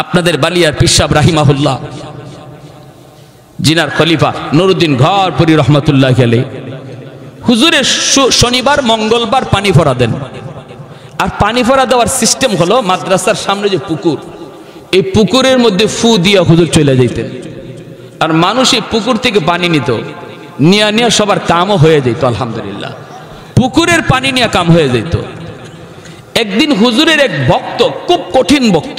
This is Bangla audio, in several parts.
আপনাদের বালিয়ার পিসাব রাহিমাহুল্লাহ, জিনার খলিফা নুরুদ্দিন ঘরপুরি রহমতুল্লাহ আলাইহি, হুজুরের শনিবার মঙ্গলবার পানি ভরা দেন। আর পানি ভরা দেওয়ার সিস্টেম হলো মাদ্রাসার সামনে যে পুকুর, এই পুকুরের মধ্যে ফু দিয়া হুজুর চলে যাইতেন। আর মানুষ এই পুকুর থেকে পানি নিত, নিয়ে সবার কামও হয়ে যেত। আলহামদুলিল্লাহ, পুকুরের পানি নিয়ে কাম হয়ে যেত। একদিন হুজুরের এক ভক্ত, খুব কঠিন ভক্ত,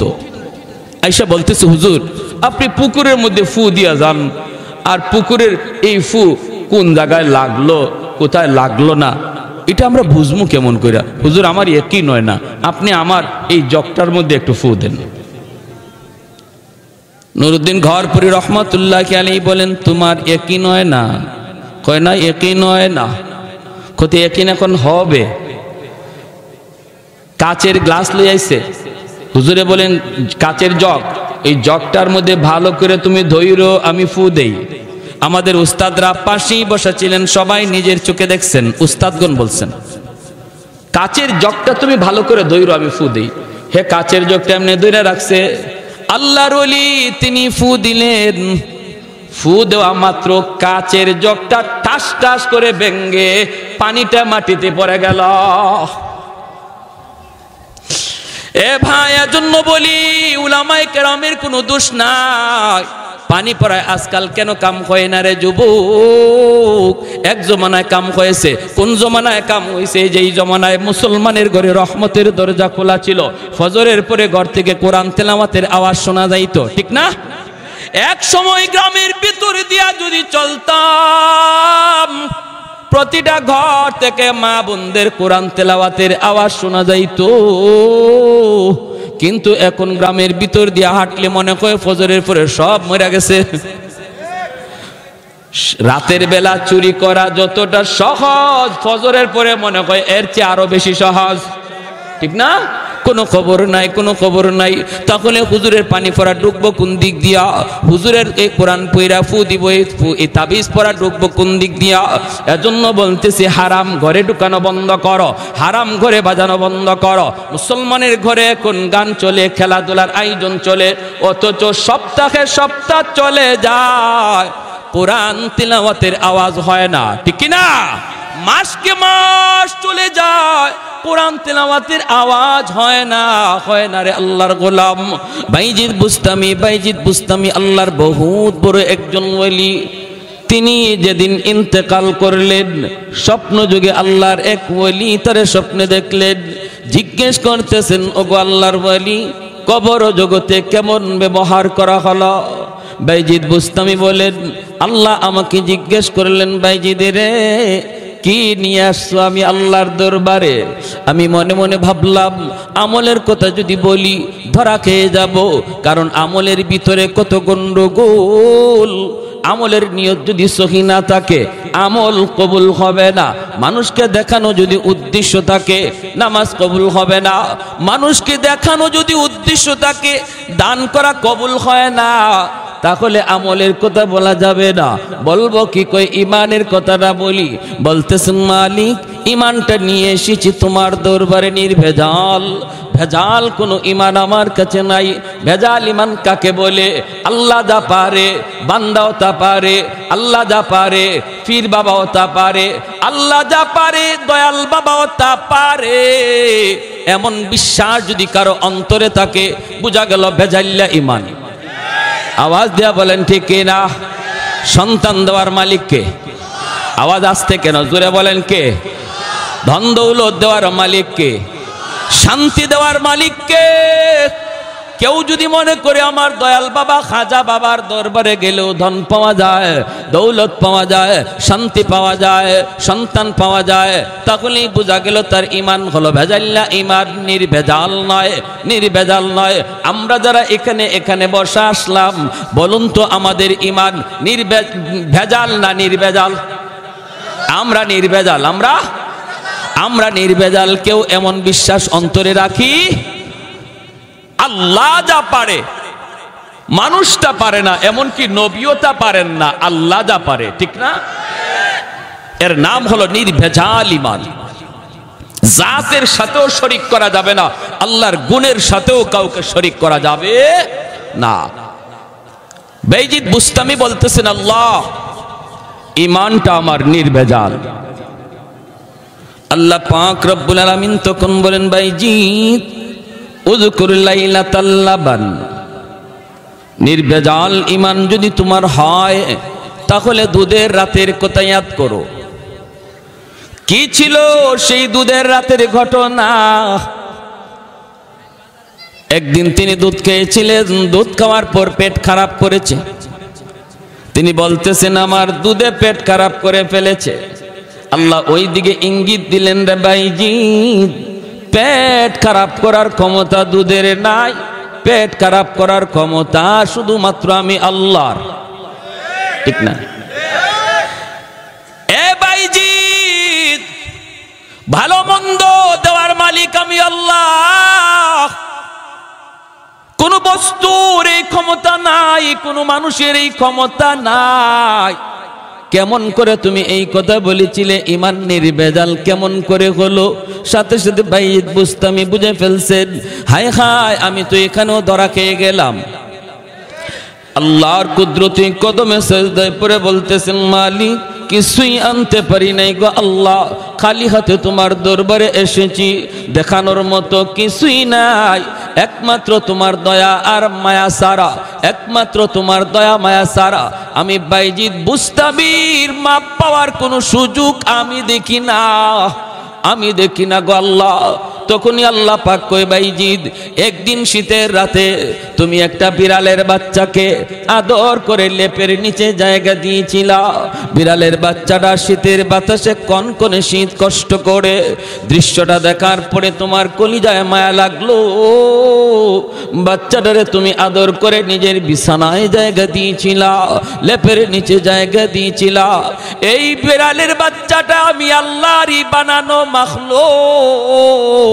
আইসা বলতেছে, হুজুর আপনি পুকুরের মধ্যে ফু দিয়া যান, আর পুকুরের এই ফু কোন জায়গায় লাগলো কোথায় লাগলো না এটা আমরা বুঝবো কেমন করে? হুজুর আমার একই নয় না, আপনি আমার এই জগটার মধ্যে একটু ফু দেন। নুরুদ্দিন ঘরপুরি রহমতুল্লাহ আলাইহি বলেন, তোমার একই নয় না? কয় না একই নয় না। কত একই এখন হবে? কাচের গ্লাস লই আইছে, হুজুরে বলেন কাচের জগ, এই জগটার মধ্যে ভালো করে তুমি ধৈর্য, আমি ফু দেই। আমাদের উস্তাদরা পাশেই বসা ছিলেন, সবাই নিজের চোখে দেখছেন। উস্তাদগণ বলছেন, কাচের জগটা তুমি ভালো করে ধৈর্য, আমি ফু দেই। হে কাচের জগটা এমনি ধৈর্য রাখছে। আল্লাহর ওলি তিনি ফু দিলেন, ফু দেওয়া মাত্র কাচের জগটা টাস টাস করে ভেঙ্গে পানিটা মাটিতে পড়ে গেল। এ ভাই, এজন্য বলি উলামায়ে কেরামের কোনো দোষ নাই। পানি পড়ায় আজকাল কেন কাম হয় না রে যুবক? এক জমানায় কাম হয়েছে। কোন জমানায় কাম হয়েছে? যেই জমানায় মুসলমানের ঘরে রহমতের দরজা খোলা ছিল, ফজরের পরে ঘর থেকে কোরআন তেলাওয়াতের আওয়াজ শোনা যাইত, ঠিক না? এক সময় গ্রামের ভিতর দিয়া যদি চলতাম, প্রতিটা ঘর থেকে মা বোনদের কোরআন তেলাওয়াতের আওয়াজ শোনা যাইত। কিন্তু এখন গ্রামের ভিতর দিয়া হাঁটলে মনে হয় ফজরের পরে সব মরে গেছে। রাতের বেলা চুরি করা যতটা সহজ, ফজরের পরে মনে হয় এর চেয়ে আরো বেশি সহজ, ঠিক না? কোনো খবর নাই, কোনো খবর নাই। তাহলে হুজুরের পানি পড়া ঢুকবো কোন দিক দিয়া? হুজুরের এই কোরআন পইরা ফু দিব, এই তাবিজ পড়া ঢুকবো কোন দিক দিয়া? এজন্য বলতেছি, হারাম ঘরে ঢুকানো বন্ধ করো, হারাম ঘরে বাজানো বন্ধ করো। মুসলমানের ঘরে এখন গান চলে, খেলাধুলার আয়োজন চলে, অথচ সপ্তাহে সপ্তাহ চলে যায়, কোরআন তিলাওয়াতের আওয়াজ হয় না, ঠিক কিনা? মাসকে মাস চলে যায়, কোরআন তেলাওয়াতের আওয়াজ হয় না, হয় না রে আল্লাহর গোলাম। বাইজিদ বুস্তামি আল্লাহর বহুত বড় একজন ওলি। তিনি যেদিন ইন্তেকাল করলেন, স্বপ্ন যুগে আল্লাহর এক ওলি তারে স্বপ্নে দেখলেন, জিজ্ঞেস করতেছেন, ওগো আল্লাহর ওলি, কবর জগতে কেমন ব্যবহার করা হলো? বাইজিদ বুস্তামি বলেন, আল্লাহ আমাকে জিজ্ঞেস করলেন, বাইজিদ রে কি নিয়ে আসছো আমি আল্লাহর দরবারে? আমি মনে মনে ভাবলাম, আমলের কথা যদি বলি ধরা খেয়ে যাব, কারণ আমলের ভিতরে কত গন্ডগোল। আমলের নিয়ত যদি সহি না থাকে, আমল কবুল হবে না। মানুষকে দেখানো যদি উদ্দেশ্য থাকে, নামাজ কবুল হবে না। মানুষকে দেখানো যদি উদ্দেশ্য থাকে, দান করা কবুল হয় না। তাহলে আমলের কথা বলা যাবে না। বলবো কি? কই ইমানের কথাটা বলি। বলতেছেন, মালিক ইমানটা নিয়ে এসেছি তোমার দরবারে নির্ভেজাল, ভেজাল কোনো ইমান আমার কাছে নাই। ভেজাল ইমান কাকে বলে? আল্লাহ যা পারে বান্দাও তা পারে, আল্লাহ যা পারে পীর বাবাও তা পারে, আল্লাহ যা পারে দয়াল বাবাও তা পারে। এমন বিশ্বাস যদি কারো অন্তরে থাকে, বোঝা গেল ভেজাল্লা ইমান। আওয়াজ দেয়া বলেন ঠিক না? সন্তান দেওয়ার মালিক কে? আওয়াজ আসতে কেন? জোরে বলেন কে? ধন দৌলত দেওয়ার মালিক কে? শান্তি দেওয়ার মালিক কে? কেউ যদি মনে করে আমার দয়াল বাবা খাজা বাবার দরবারে গেলেও ধন পাওয়া যায়, দৌলত পাওয়া যায়, শান্তি পাওয়া যায়, সন্তান পাওয়া যায়, তাহলেই বোঝা গেল তার ইমান হলো ভেজাল্লা ইমান, নির্ভেজাল নয়, নির্ভেজাল নয়। আমরা যারা এখানে বসে আসলাম, বলুন তো আমাদের ইমান ভেজাল না নির্ভেজাল? আমরা নির্ভেজাল, আমরা নির্ভেজাল। কেউ এমন বিশ্বাস অন্তরে রাখি, আল্লাহ যা পারে মানুষটা পারে না, এমনকি নবীও তা পারেন না, আল্লাহ যা পারে, ঠিক না? এর নাম হলো নির্ভেজাল ইমান। জাতের সাথেও শরীক করা যাবে না, আল্লাহর গুণের সাথেও কাউকে শরীক করা যাবে না। বাইজিদ বুস্তামি বলতেছেন, আল্লাহ ঈমানটা আমার নির্ভেজাল। আল্লাহ পাক রব্বুল আলামিন তখন বলেন, বাইজিদ উযকুর লাইলাতাল লাবান, নির্ভেজাল ঈমান যদি তোমার হয় তাহলে দুধের রাতের কথা ইয়াদ করো। কি ছিল সেই দুধের রাতের ঘটনা? একদিন তিনি দুধ খেয়েছিলেন, দুধ খাওয়ার পর পেট খারাপ করেছে। তিনি বলতেছেন, আমার দুধে পেট খারাপ করে ফেলেছে। আল্লাহ ওই দিকে ইঙ্গিত দিলেন, রে বাইজিদ, পেট খারাপ করার ক্ষমতা দুধের নাই, পেট খারাপ করার ক্ষমতা শুধুমাত্র আমি আল্লাহর। ঠিক না? এ বাইজিদ, ভালো মন্দ দেওয়ার মালিক আমি আল্লাহ। কোন বস্তুর এই ক্ষমতা নাই, কোন মানুষের এই ক্ষমতা নাই। কেমন করে তুমি এই কথা বলেছিলে ঈমান নির্ভেজাল কেমন করে হলো? সাথে সাথে বাইজিদ বুস্তামি বুঝে ফেলছেন, হায় হায়, আমি তো এখানেও ধরা খেয়ে গেলাম। আল্লাহর কুদরতি কদমে সেজদায় পড়ে বলতেছেন, মালিক কিছুই আনতে পারি নাই গো আল্লাহ, খালি হাতে তোমার দরবারে এসেছি, দেখানোর মতো কিছুই নাই, একমাত্র তোমার দয়া আর মায়া সারা, একমাত্র তোমার দয়া মায়া সারা আমি বাইজিদ বুস্তামির মাপ পাওয়ার কোনো সুযোগ আমি দেখি না, আমি দেখি না গো আল্লাহ। তখনই আল্লাহ পাক কয়, বাইজিদ, একদিন শীতের রাতে তুমি একটা বিড়ালের বাচ্চাকে আদর করে লেপের নিচে জায়গা দিয়েছিলা। বিড়ালের বাচ্চাটা শীতের বাতাসে কনকনে শীত কষ্ট করে, দৃশ্যটা দেখার পরে তোমার কলিজায় মায়া লাগলো। বাচ্চাটারে তুমি আদর করে নিজের বিছানায় জায়গা দিয়েছিলা, লেপের নিচে জায়গা দিয়েছিলা। এই বিড়ালের বাচ্চাটা আমি আল্লাহরই বানানো মাখলুক।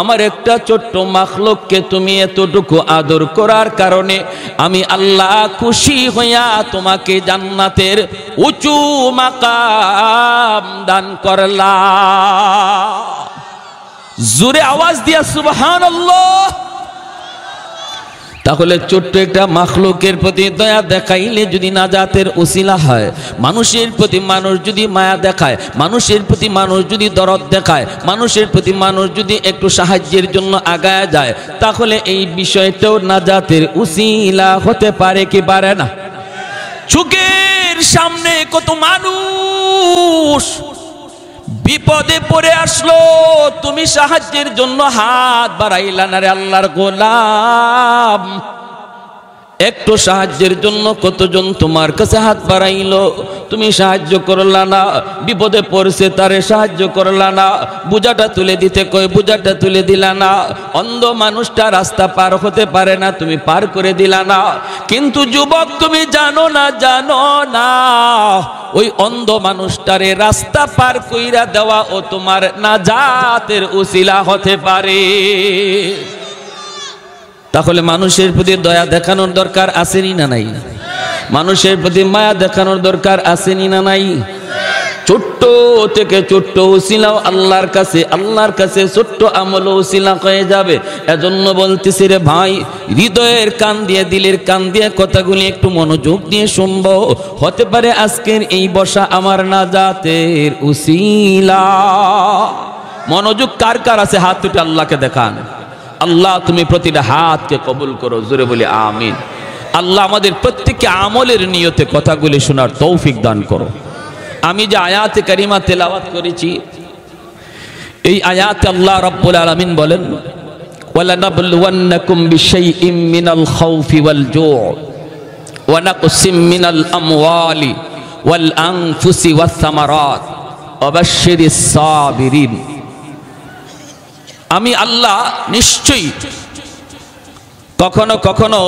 আমার একটা ছোট্ট মাখলুককে তুমি এতটুকু আদর করার কারণে আমি আল্লাহ খুশি হইয়া তোমাকে জান্নাতের উঁচু মাকাম দান করলাম। জোরে আওয়াজ দিয়া সুবহানাল্লাহ। তাহলে ছোট্ট একটা মাখলুকের প্রতি দয়া দেখাইলে যদি নাজাতের উসিলা হয়, মানুষের প্রতি মানুষ যদি মায়া দেখায়, মানুষের প্রতি মানুষ যদি দরদ দেখায়, মানুষের প্রতি মানুষ যদি একটু সাহায্যের জন্য আগায় যায়, তাহলে এই বিষয়টাও নাজাতের উসিলা হতে পারে কি পারে না? চোখের সামনে কত মানুষ বিপদে পড়ে আসলো, তুমি সাহায্যের জন্য হাত বাড়াইলা না রে আল্লাহর গোলাম। একটু সাহায্যের জন্য কতজন তোমার কাছে হাত বাড়াইলো, তুমি সাহায্য করলা না। বিপদে পড়ছে তারে সাহায্য করলা না। বোঝাটা তুলে দিতে কয় বোঝাটা তুলে দিলা না। অন্ধ মানুষটা রাস্তা পার হতে পারে না, তুমি পার করে দিলা না। কিন্তু যুবক, তুমি জানো না ওই অন্ধ মানুষটারে রাস্তা পার কইরা দেওয়া ও তোমার নাজাতের উসিলা হতে পারে। তাহলে মানুষের প্রতি দয়া দেখানোর দরকার আসেনি না নাই? মানুষের প্রতি মায়া দেখানোর দরকার আসেনি না নাই? ছোট্ট থেকে ছোট্ট উসিলাও আল্লাহর কাছে ছোট্ট আমল উসিলা হয়ে যাবে। এজন্য বলতেছি রে ভাই, হৃদয়ের কান দিয়ে, দিলের কান দিয়ে কথাগুলি একটু মনোযোগ দিয়ে শুনবো। হতে পারে আজকের এই বসা আমার নাজাতের উসিলা। মনোযোগ কার কার আছে হাত তুলে আল্লাহকে দেখান। আল্লাহ তুমি প্রতিটা হাতকে কবুল করো, জোরে বলি আমিন। আল্লাহ আমাদের প্রত্যেককে আমলের নিয়তে কথাগুলি শোনার তৌফিক দান করো। আমি যে আয়াতে কারিমা তেলাওয়াত করেছি, এই আয়াতে আল্লাহ রাব্বুল আলামিন বলেন, ওয়ালানাবলুওয়ান্নাকুম বিশাইইম মিনাল খাউফি ওয়াল জু' ওয়া নাকসিম মিনাল আমওয়ালি ওয়াল আনফুসি ওয়াস সামারাত ওয়া বাশশিরিস সাবিরিন। আমি আল্লাহ নিশ্চয়ই কখনো কখনো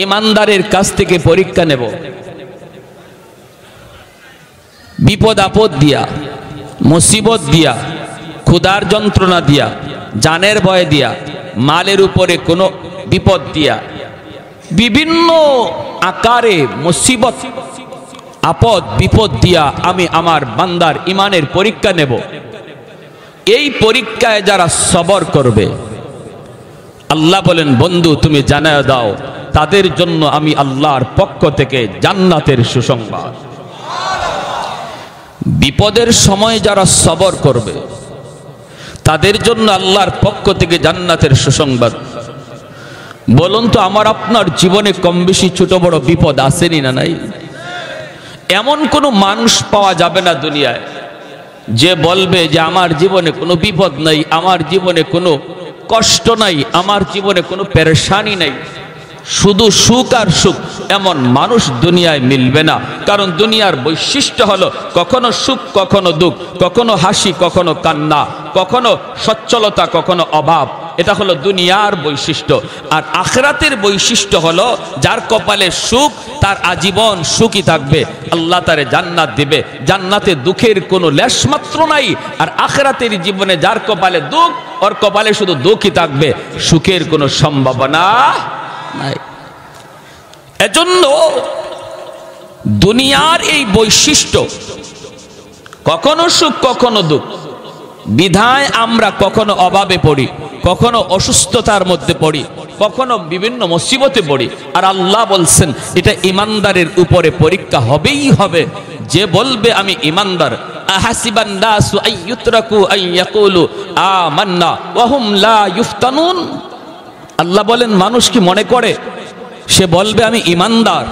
ঈমানদারের কাছ থেকে পরীক্ষা নেব, বিপদ আপদ দিয়া, মুসিবত দিয়া, ক্ষুধার যন্ত্রণা দিয়া, জানের ভয় দিয়া, মালের উপরে কোনো বিপদ দিয়া, বিভিন্ন আকারে মুসিবত আপদ বিপদ দিয়া আমি আমার বান্দার ঈমানের পরীক্ষা নেব। এই পরীক্ষায় যারা সবর করবে, আল্লাহ বলেন, বন্ধু তুমি জানায় দাও তাদের জন্য আমি আল্লাহর পক্ষ থেকে জান্নাতের সুসংবাদ। বিপদের সময় যারা সবর করবে তাদের জন্য আল্লাহর পক্ষ থেকে জান্নাতের সুসংবাদ। বলুন তো, আমার আপনার জীবনে কম বেশি ছোট বড় বিপদ আসেনি না নাই? এমন কোনো মানুষ পাওয়া যাবে না দুনিয়ায় যে বলবে যে আমার জীবনে কোনো বিপদ নাই, আমার জীবনে কোনো কষ্ট নাই, আমার জীবনে কোনো পেরেশানি নাই, শুধু সুখ আর সুখ, এমন মানুষ দুনিয়ায় মিলবে না। কারণ দুনিয়ার বৈশিষ্ট্য হলো কখনো সুখ কখনো দুঃখ, কখনো হাসি কখনো কান্না, কখনো সচ্ছলতা কখনো অভাব। এটা হলো দুনিয়ার বৈশিষ্ট্য। আর আখিরাতের বৈশিষ্ট্য হলো যার কপালে সুখ তার আজীবন সুখী থাকবে, আল্লাহ তারে জান্নাত দিবে, জান্নাতে দুঃখের কোনো লেশমাত্র নাই। আর আখিরাতের জীবনে যার কপালে দুঃখ, ওর কপালে শুধু দুঃখই থাকবে, সুখের কোনো সম্ভাবনা নাই। এজন্য দুনিয়ার এই বৈশিষ্ট্য, কখনো সুখ কখনো দুঃখ, বিধায় আমরা কখনো অভাবে পড়ি, কখনো অসুস্থতার মধ্যে পড়ি, কখনো বিভিন্ন মুসিবতে পড়ি। আর আল্লাহ বলছেন এটা ইমানদারের উপরে পরীক্ষা হবেই হবে। যে বলবে আমি ইমানদার, আহাসিবান নাসু আইয়ুতরাকু আইয়াকুলু আমান্না ওয়া হুম লা ইফতানুন। আল্লাহ বলেন মানুষ কি মনে করে সে বলবে আমি ইমানদার,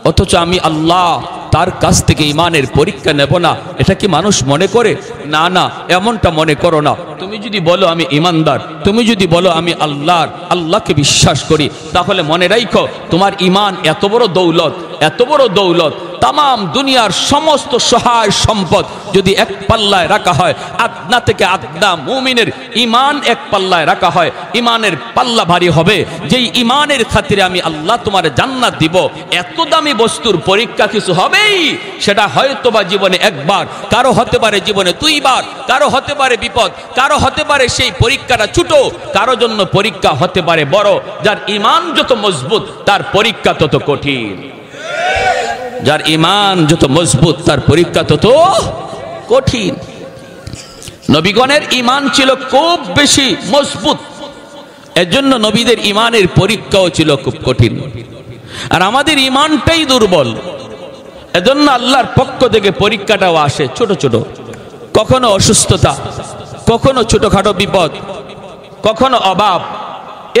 অথচ আমি আল্লাহ তার কাছ থেকে ইমানের পরীক্ষা নেব না? এটা কি মানুষ মনে করে? না না, এমনটা মনে করো না। তুমি যদি বলো আমি ইমানদার, তুমি যদি বলো আমি আল্লাহকে বিশ্বাস করি, তাহলে মনে রাখো তোমার ইমান এত বড় দৌলত, এত বড় দৌলত। তাম দুনিয়ার সমস্ত সহায় সম্পদ যদি এক পাল্লায় রাখা হয়, আদনা থেকে আদনা মুমিনের ইমান এক পাল্লায় রাখা হয়, ইমানের পাল্লা ভারী হবে। যেই ইমানের খাতিরে আমি আল্লাহ তোমার জান্নাত দিব, এত দামি বস্তুর পরীক্ষা কিছু হবেই। সেটা হয়তোবা জীবনে একবার, কারো হতে পারে জীবনে দুইবার, কারো হতে পারে বিপদ, কারো হতে পারে সেই পরীক্ষাটা ছোট, কারো জন্য পরীক্ষা হতে পারে বড়। যার ইমান যত মজবুত তার পরীক্ষা তত কঠিন, যার ইমান যত মজবুত তার পরীক্ষা তত কঠিন। নবীগণের ইমান ছিল খুব বেশি মজবুত, এজন্য নবীদের ইমানের পরীক্ষাও ছিল খুব কঠিন। আর আমাদের ইমানটাই দুর্বল, এজন্য আল্লাহর পক্ষ থেকে পরীক্ষাটাও আসে ছোট ছোট, কখনো অসুস্থতা, কখনো ছোটখাটো বিপদ, কখনো অভাব।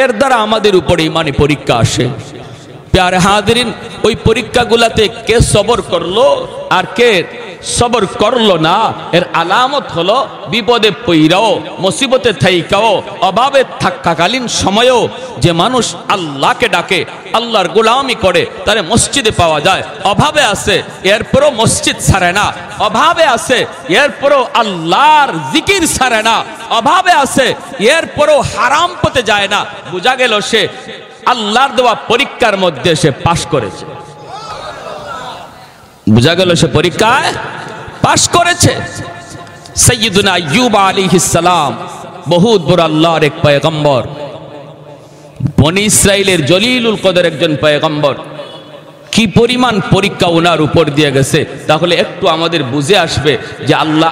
এর দ্বারা আমাদের উপরে ইমানি পরীক্ষা আসে। প্যারে হাজিরিন, ওই পরীক্ষাগুলাতে কে সবর করলো আর কে সবর করলো না, এর আলামত হলো বিপদে পইরাও, মুসিবতে থাইকাও, অভাবে থাকাকালীন সময়েও যে মানুষ আল্লাহকে ডাকে, আল্লাহর গোলামি করে, তারে মসজিদে পাওয়া যায়। অভাবে আছে এরপরও মসজিদ ছাড়ে না, অভাবে আছে এরপরও আল্লাহর জিকির ছাড়ে না, অভাবে আছে এরপরও হারাম পথে যায় না। বোঝা গেল সে আল্লাহর দেওয়া পরীক্ষার মধ্যে সে পাশ করেছে, বোঝা গেল সে পরীক্ষায় পাশ করেছে। সাইয়্যিদুনা আইয়ুব আলাইহিস সালাম বহুত বড় আল্লাহর এক পয়গম্বর, বনি ইসরাইলের জলিলুল কদর একজন পয়গম্বর। কি পরিমাণ পরীক্ষা ওনার উপর দিয়ে গেছে, তাহলে একটু আমাদের বুঝে আসবে যে আল্লাহ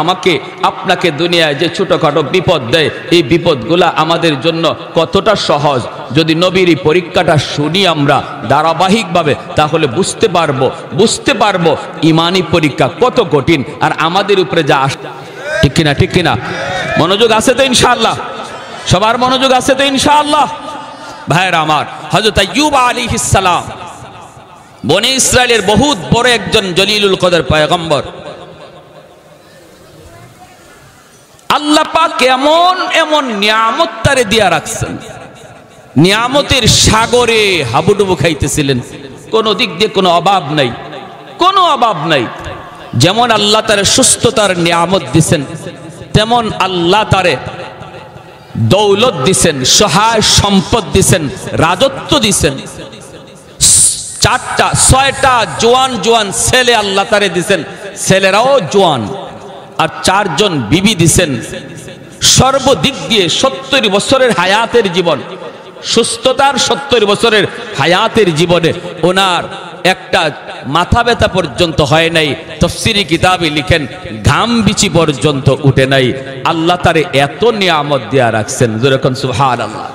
আমাকে আপনাকে দুনিয়ায় যে ছোটখাটো বিপদ দেয়, এই বিপদগুলা আমাদের জন্য কতটা সহজ। যদি নবীর এই পরীক্ষাটা শুনি আমরা ধারাবাহিকভাবে, তাহলে বুঝতে পারবো ইমানি পরীক্ষা কত কঠিন আর আমাদের উপরে যা আস। ঠিক কিনা, ঠিক কিনা? মনোযোগ আছে তো ইনশাআল্লাহ? সবার মনোযোগ আছে তো ইনশাআল্লাহ? ভাইরা আমার, হযরত আইয়ুব আলাইহিস সালাম বনি ইসরাইলের বহুত বড় একজন জলিলুল কদর পয়গম্বর। আল্লাহ পাক এমন এমন নিয়ামত তারে দিয়া রাখছেন, নিয়ামতের সাগরে হাবুডুবু খাইতেছিলেন, কোনো দিক দিয়ে কোনো অভাব নাই, কোনো অভাব নাই। যেমন আল্লাহ তারে সুস্থতার নিয়ামত দিছেন, তেমন আল্লাহ তারে দৌলত দিছেন, সহায় সম্পদ দিছেন, রাজত্ব দিছেন। 4টা 6টা জোয়ান জোয়ান ছেলে আল্লাহ তারে দিছেন, ছেলেরাও জোয়ান। আর 4 জন বিবি দিছেন। সর্বদিক দিয়ে 70 বছরের হায়াতের জীবন, সুস্থতার 70 বছরের হায়াতের জীবনে ওনার একটা মাথা ব্যথা পর্যন্ত হয় নাই। তাফসীরি কিতাবে লিখেন ঘাম বিচি পর্যন্ত উঠে নাই। আল্লাহ তারে এত নিয়ামত দেয়া রাখছেন, যেরকম সুবহানাল্লাহ।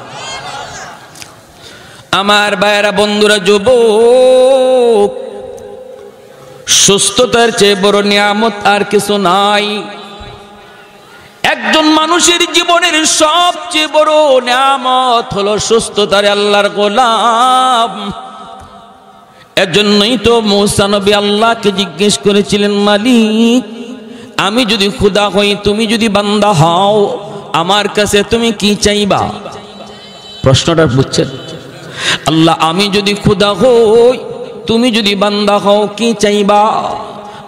আমার ভাইয়েরা, বন্ধুরা, যুবক, সুস্থতার চেয়ে বড় নিয়ামত আর কিছু নাই। একজন মানুষের জীবনের সবচেয়ে বড় নিয়ামত হলো সুস্থতার আল্লাহর গোলাম। এজন্যই তো মূসা নবী আল্লাহকে জিজ্ঞেস করেছিলেন, মালিক, আমি যদি খোদা হই, তুমি যদি বান্দা হও, আমার কাছে তুমি কি চাইবা? প্রশ্নটা বুঝছেন? আল্লাহ, আমি যদি খোদা হই, তুমি যদি বান্দা হও, কি চাইবা?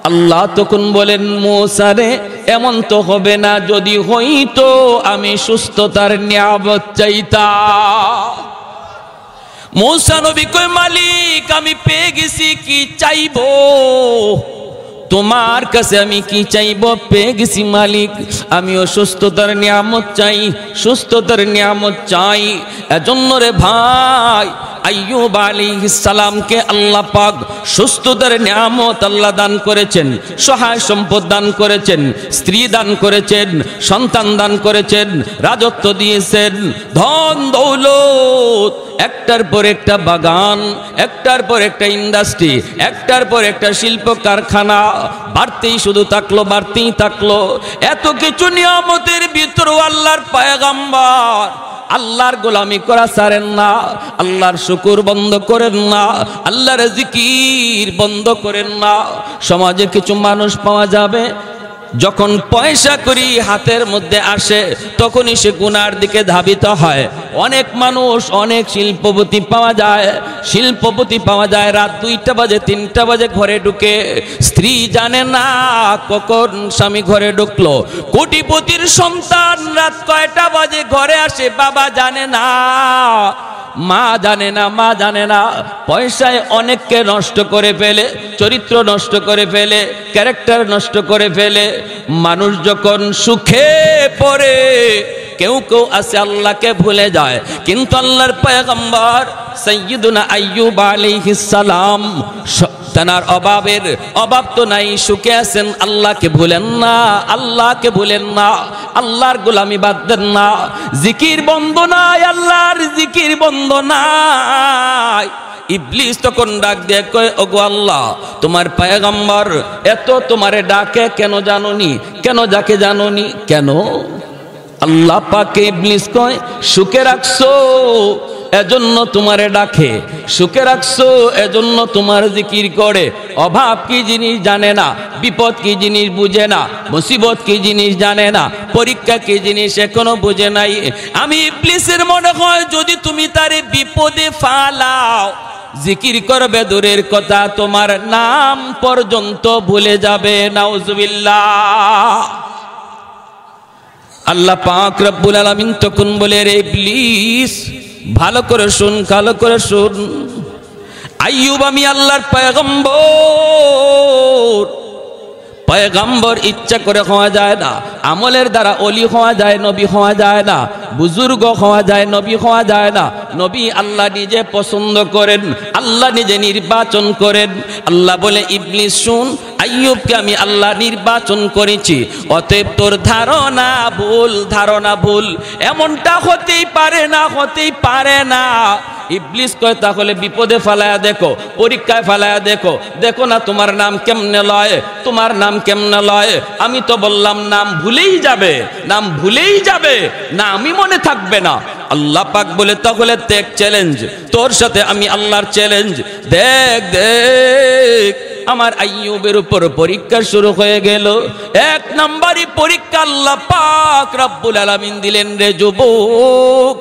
আল্লাহ তখন বলেন, মূসা রে, এমন তো হবে না, যদি হইতো আমি সুস্থতার নিয়ামত চাইতাম। মূসা নবী কয়, মালিক, আমি পেয়ে গেছি, কি চাইবো? তোমার কাছে আমি কি চাইবো? পেয়ে গেছি মালিক, আমিও সুস্থতার নিয়ামত চাই, সুস্থতার নিয়ামত চাই। এজন্য রে ভাই, আইয়ুব আলাইহিস সালামকে আল্লাহ পাক সুস্থতার নিয়ামত আল্লাহ দান করেছেন, সহায় সম্পদ দান করেছেন, স্ত্রী দান করেছেন, সন্তান দান করেছেন, রাজত্ব দিয়েছেন, ধন দৌলত, একটার পর একটা বাগান, একটার পর একটা ইন্ডাস্ট্রি, একটার পর একটা শিল্প কারখানা, বাড়তেই শুধু থাকলো, বাড়তেই থাকলো। এত কিছু নিয়ামতের ভিতরেও আল্লাহর পয়গম্বর আল্লাহর গোলামি করা ছাড়েন না, আল্লাহর শুকর বন্ধ করেন না, আল্লাহর জিকির বন্ধ করেন না। সমাজে কিছু মানুষ পাওয়া যাবে, যখন পয়সা করি হাতের মধ্যে আসে, তখনই সে গুনার দিকে ধাবিত হয়। অনেক মানুষ, অনেক শিল্পপতি পাওয়া যায়, শিল্পপতি পাওয়া যায়, রাত 2টা বাজে 3টা বাজে ঘরে ঢুকে, স্ত্রী জানে না কখন স্বামী ঘরে ঢুকলো। কোটিপতির সন্তান রাত কয়টা বাজে ঘরে আসে, বাবা জানে না, মা জানে না, মা জানে না। পয়সায় অনেককে নষ্ট করে ফেলে, চরিত্র নষ্ট করে ফেলে, ক্যারেক্টার নষ্ট করে ফেলে। মানুষ যখন সুখে পড়ে, কেউ কেউ আছে আল্লাহকে ভুলে যায়। কিন্তু আল্লাহর পয়গম্বর সাইয়্যিদুনা আইয়ুব আলাইহিস সালাম তার অভাব তো নাই, সুখে আছেন, আল্লাহকে ভুলেন না, আল্লাহকে ভুলেন না, আল্লাহর গোলামি বাদ দেন না। জিকির বন্ধ নাই, আল্লাহর জিকির বন্ধ নাই। ইবলিস তখন ডাক দিয়ে কয়, ওগো আল্লাহ, তোমার পয়গম্বর এত তোমারে ডাকে কেন জানোনি? কেন যাকে জানোনি? কেন? আল্লাহ পাকে ইবলিস কয়, সুখে রাখছো এজন্য তোমারে ডাকে, সুখে রাখছো এজন্য তোমার জিকির করে। অভাব কি জিনিস জানে না, বিপদ কি জিনিস বুঝে না, মুসিবত কি জিনিস জানে না, পরীক্ষা কি জিনিস এখনো বুঝে নাই। আমি ইবলিসের মনে হয়, যদি তুমি তারে বিপদে ফালাও, জিকির করবে দূরের কথা, তোমার নাম পর্যন্ত ভুলে যাবে। নাউজুবিল্লাহ। আল্লাহ পাক রব্বুল আলামিন তখন বলে, রে ইবলিস, ভালো করে শুন, ভালো করে শুন। আইয়ুব আমি আল্লাহর পয়গম্বর। পয়গম্বর ইচ্ছা করে হওয়া যায় না, আমলের দ্বারা অলি হওয়া যায়, নবী হওয়া যায় না, বুজুর্গ হওয়া যায়, নবী হওয়া যায় না। নবী আল্লাহ নিজে পছন্দ করেন, আল্লাহ নিজে নির্বাচন করেন। আল্লাহ বলে, ইবলিস শুন, আইয়ুবকে আমি আল্লাহ নির্বাচন করেছি, অতএব তোর ধারণা ভুল, ধারণা ভুল। এমনটা হতেই পারে না, হতেই পারে না। ইবলিস কয়, তাহলে বিপদে ফালায়া দেখো, পরীক্ষায় ফালায়া দেখো, দেখো না তোমার নাম কেমনে লয়, তোমার নাম কেমনে লয়। আমি তো বললাম নাম ভুলেই যাবে, নাম ভুলেই যাবে, নামই মনে থাকবে না। আল্লাহ পাক বলে, তাহলে দেখ চ্যালেঞ্জ, তোর সাথে আমি আল্লাহর চ্যালেঞ্জ, দেখ দেখ। আমার আইয়ুবের উপর পরীক্ষা শুরু হয়ে গেল। 1 নম্বরই পরীক্ষা আল্লাহ পাক রব্বুল আলামিন দিলেন, রে যুবক,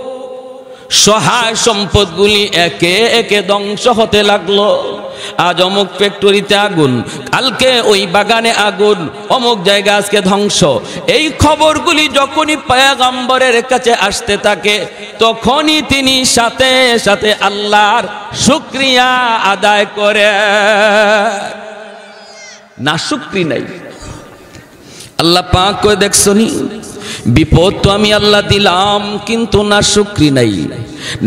সহায় সম্পদগুলি একে একে ধ্বংস হতে লাগলো। আজ অমুক ফ্যাক্টরিতে আগুন, কালকে ওই বাগানে আগুন, অমুক জায়গা আজকে ধ্বংস। এই খবরগুলি যখনই পয়গম্বরের কাছে আসতে থাকে, তখনই তিনি সাথে সাথে আল্লাহর শুকরিয়া আদায় করে। না শুকরি নাই। আল্লাহ পাক কই, দেখছনি, বিপদ তো আমি আল্লাহ দিলাম, কিন্তু না শুকরি নাই।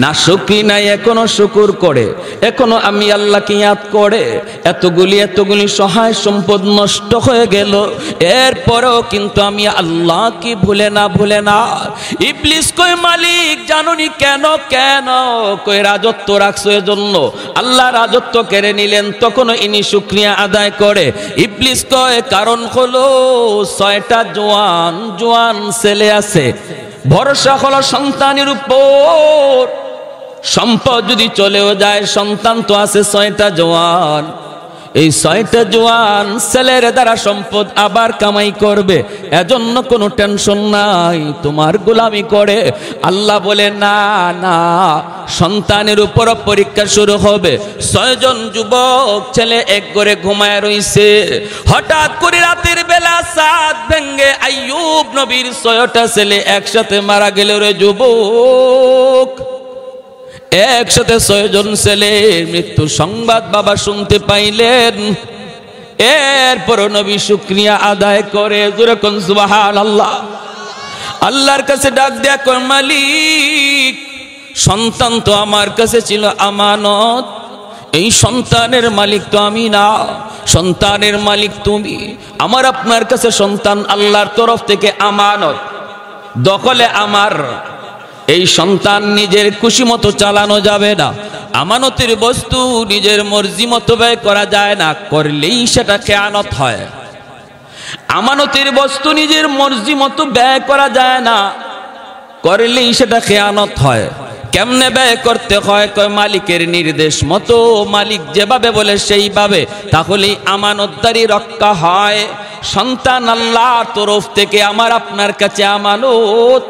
না শুকরি নাই, এখনো শুকুর করে, এখনো আমি আল্লাহকে ইয়াদ করে। এতগুলি সহায় সম্পদ নষ্ট হয়ে গেল, এরপরেও কিন্তু আমি আল্লাহকে ভুলে না। ইবলিস কয় মালিক জানুনি কেন কই রাজত্ব রাখছো এজন্য, আল্লাহ রাজত্ব কেড়ে নিলেন, তখনও ইনি শুকরিয়া আদায় করে। ইবলিস কয় কারণ হলো 6টা জোয়ান ছেলে আছে, ভরসা হলো সন্তানের উপর। সম্পদ যদি চলেও যায়, সন্তান তো আছে 6টা জোয়ান। এই 6টা জোয়ান ছেলের দ্বারা সম্পদ আবার কামাই করবে, এজন্য কোনো টেনশন নাই, তোমার গোলামি করে। আল্লাহ বলে না, সন্তানের উপর পরীক্ষা শুরু হবে। 6 জন যুবক ছেলে এক করে ঘুমায় রইছে। হঠাৎ করে রাতের বেলা চাঁদ ভেঙ্গে আইয়ুব নবীর 6টা ছেলে একসাথে মারা গেল রে যুবক। একসাথে 6 জন ছেলে মৃত্যু সংবাদ বাবা শুনতে পাইলেন। এরপর নবী শুকরিয়া আদায় করে, জোরে কোন সুবহানাল্লাহ। আল্লাহর কাছে ডাক দেয়া কর মালিক, সন্তান তো আমার কাছে ছিল আমানত, এই সন্তানের মালিক তো আমি না, সন্তানের মালিক তুমি। আমার আপনার কাছে সন্তান আল্লাহর তরফ থেকে আমানত, দখলে আমার। এই সন্তান নিজের খুশি মতো চালানো যাবে না, আমানতের বস্তু নিজের মর্জি মতো ব্যয় করা যায় না, করলেই সেটা খেয়ানত হয়। আমানতের বস্তু নিজের মর্জি মতো ব্যয় করা যায় না, করলেই সেটা খেয়ানত হয়। কেমনে ব্যয় করতে হয়? কয় মালিকের নির্দেশ মতো, মালিক যেভাবে বলে সেইভাবে, তাহলেই আমানতদারি রক্ষা হয়। সন্তান আল্লাহর তরফ থেকে আমার আপনার কাছে আমানত।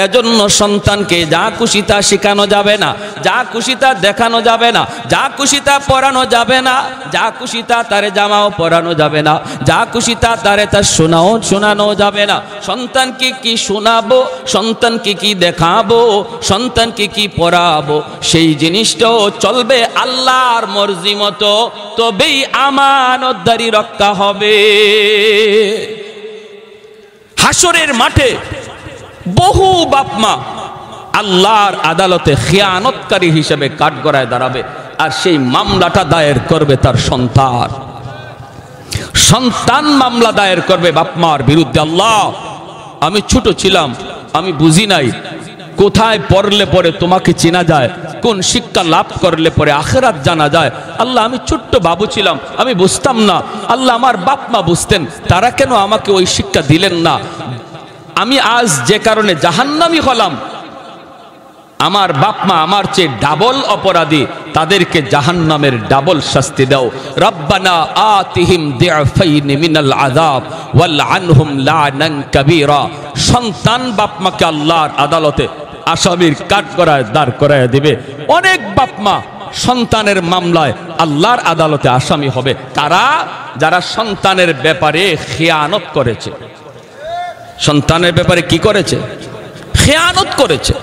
এজন্য সন্তানকে যা খুশি তা শেখানো যাবে না, যা খুশি তা দেখানো যাবে না, যা খুশি তা পরানো যাবে না, যা খুশি তা তারে জামাও পরানো যাবে না, যা খুশি তা তারে তা শোনানো যাবে না। সন্তানকে কি শোনাবো, সন্তানকে কি দেখাবো, সন্তানকে কি পড়াবো, সেই জিনিসটাও চলবে আল্লাহর মর্জি মতো, তবেই আমানতদারি রক্ষা হবে। হাসরের মাঠে বহু বাপমা আল্লাহর আদালতে খিয়ানতকারী হিসেবে কাঠগড়ায় দাঁড়াবে, আর সেই মামলাটা দায়ের করবে তার সন্তান মামলা দায়ের করবে বাপমার বিরুদ্ধে। আল্লাহ, আমি ছোট ছিলাম, আমি বুঝি নাই, কোথায় পড়লে পরে তোমাকে চেনা যায়, কোন শিক্ষা লাভ করলে পরে আখিরাত জানা যায়। আল্লাহ, আমি ছোট্ট বাবু ছিলাম, আমি বুঝতাম না। আল্লাহ, আমার বাপমা বুঝতেন, তারা কেন আমাকে ওই শিক্ষা দিলেন না? আমি আজ যে কারণে জাহান্নামী হলাম, আমার বাপমা আমার চেয়ে ডাবল অপরাধী, তাদেরকে জাহান্নামের ডাবল শাস্তি দাও। রব্বানা আতিহিম দিআফাইন মিনাল আযাব ওয়াল আনহুম লা'নান কাবীরা। সন্তান বাপমাকে আল্লাহর আদালতে আসামির কাঠগড়ায় দাঁড় করায় দিবে। অনেক বাপমা সন্তানের মামলায় আল্লাহর আদালতে আসামি হবে। কারা? যারা সন্তানের ব্যাপারে খেয়ানত করেছে। সন্তানের ব্যাপারে কি করেছে? খেয়ানত করেছে।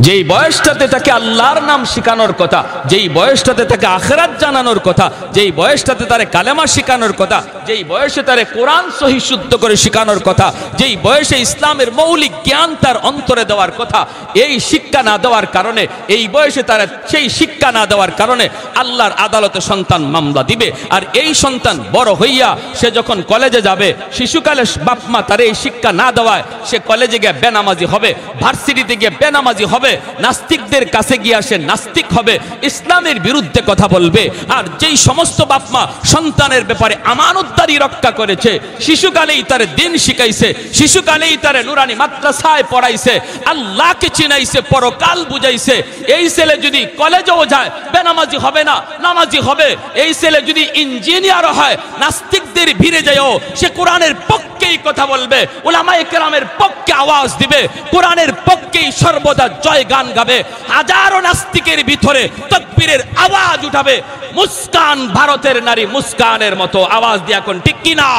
যেই বয়সটাতে তাকে আল্লাহর নাম শিখানোর কথা, যেই বয়সটাতে তাকে আখিরাত জানানোর কথা, যেই বয়সটাতে তারে কালেমা শিখানোর কথা, যেই বয়সে তারে কোরআন সহি শুদ্ধ করে শিখানোর কথা, যেই বয়সে ইসলামের মৌলিক জ্ঞান তার অন্তরে দেওয়ার কথা, এই শিক্ষা না দেওয়ার কারণে, এই বয়সে তারা সেই শিক্ষা না দেওয়ার কারণে আল্লাহর আদালতে সন্তান মামলা দিবে। আর এই সন্তান বড় হইয়া সে যখন কলেজে যাবে, শিশুকালে বাপমা তারে এই শিক্ষা না দেওয়ায় সে কলেজে গিয়ে বেনামাজি হবে, ভার্সিটিতে গিয়ে বেনামাজি হবে, নাস্তিকদের কাছে গিয়ে সে নাস্তিক হবে, ইসলামের বিরুদ্ধে কথা বলবে। আর যেই সমস্ত বাপমা সন্তানের ব্যাপারে আমানতদারি রক্ষা করেছে, শিশুকালেই তারে দিন শিখাইছে, শিশুকালেই তারে নুরানি মাদ্রাসায় পড়াইছে, আল্লাহকে চিনাইছে, পরকাল বুঝাইছে, এই ছেলে যদি কলেজেও যায় বেনামাজি হবে না, নামাজি হবে। এই ছেলে যদি ইঞ্জিনিয়ার হয়, নাস্তিকদের ভিড়ে যায়ও সে কোরআনের পক্ষেই কথা বলবে, উলামায়ে কেরামের পক্ষে আওয়াজ দিবে, কোরআনের পক্ষেই সর্বদা জয় গান গাবে। হাজারো নাস্তিকের ভিতরে তাকবীরের আওয়াজ উঠাবে। মুস্কান ভারতের নারী মুস্কানের মতো আওয়াজ দিয়া কোন ঠিক কিনা?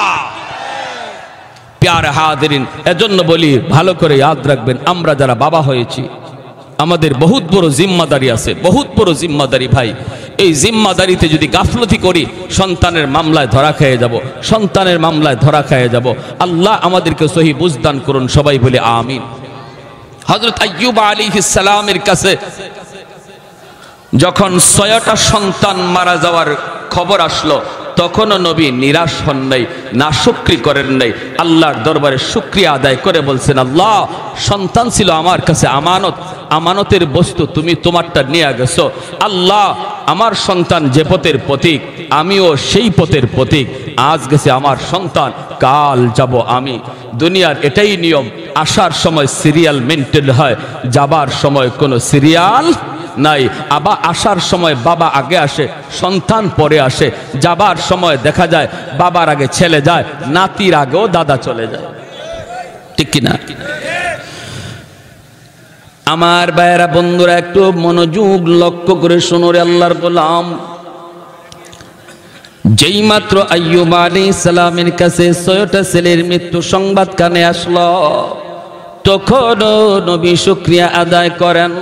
প্যারে হাজিরিন, এজন্য বলি ভালো করে ইয়াদ রাখবেন, আমরা যারা বাবা হয়েছি আমাদের বহুত বড় জিম্মাদারি আছে, বহুত বড় জিম্মাদারি ভাই। এই জিম্মাদারিতে যদি গাফলতি করি সন্তানের মামলায় ধরা খেয়ে যাব, সন্তানের মামলায় ধরা খেয়ে যাব। আল্লাহ আমাদেরকে সহি বুঝদান করুন, সবাই বলে আমিন। হযরত আইয়ুব আলাইহিস সালামের কাছে যখন 6টা সন্তান মারা যাওয়ার খবর আসলো, তখনও নবী নিরাশ হন নাই, নাশুকরি করেন নাই। আল্লাহর দরবারে শুকরিয়া আদায় করে বলছেন, আল্লাহ, সন্তান ছিল আমার কাছে আমানত, আমানতের বস্তু তুমি তোমারটা নিয়ে গেছো। আল্লাহ, আমার সন্তান যে পথের প্রতীক, আমিও সেই পথের প্রতীক। আজ গেছে আমার সন্তান, কাল যাব আমি। দুনিয়ার এটাই নিয়ম, আসার সময় সিরিয়াল মেনটেন হয়, যাবার সময় কোনো সিরিয়াল নাই। আবার আসার সময় বাবা আগে আসে, সন্তান পরে আসে। যাবার সময় দেখা যায় বাবার আগে ছেলে যায়, নাতির আগেও দাদা চলে যায়। ঠিক কিনা? আমার ভাইয়েরা, বন্ধুরা, একটু মনোযোগ লক্ষ্য করে শোনো রে আল্লাহর গোলাম। যেই মাত্র আইয়ুব আলাইহিস সালামের কাছে 6টা ছেলের মৃত্যু সংবাদ কানে আসলো, তখনও নবী শুকরিয়া আদায় করেন।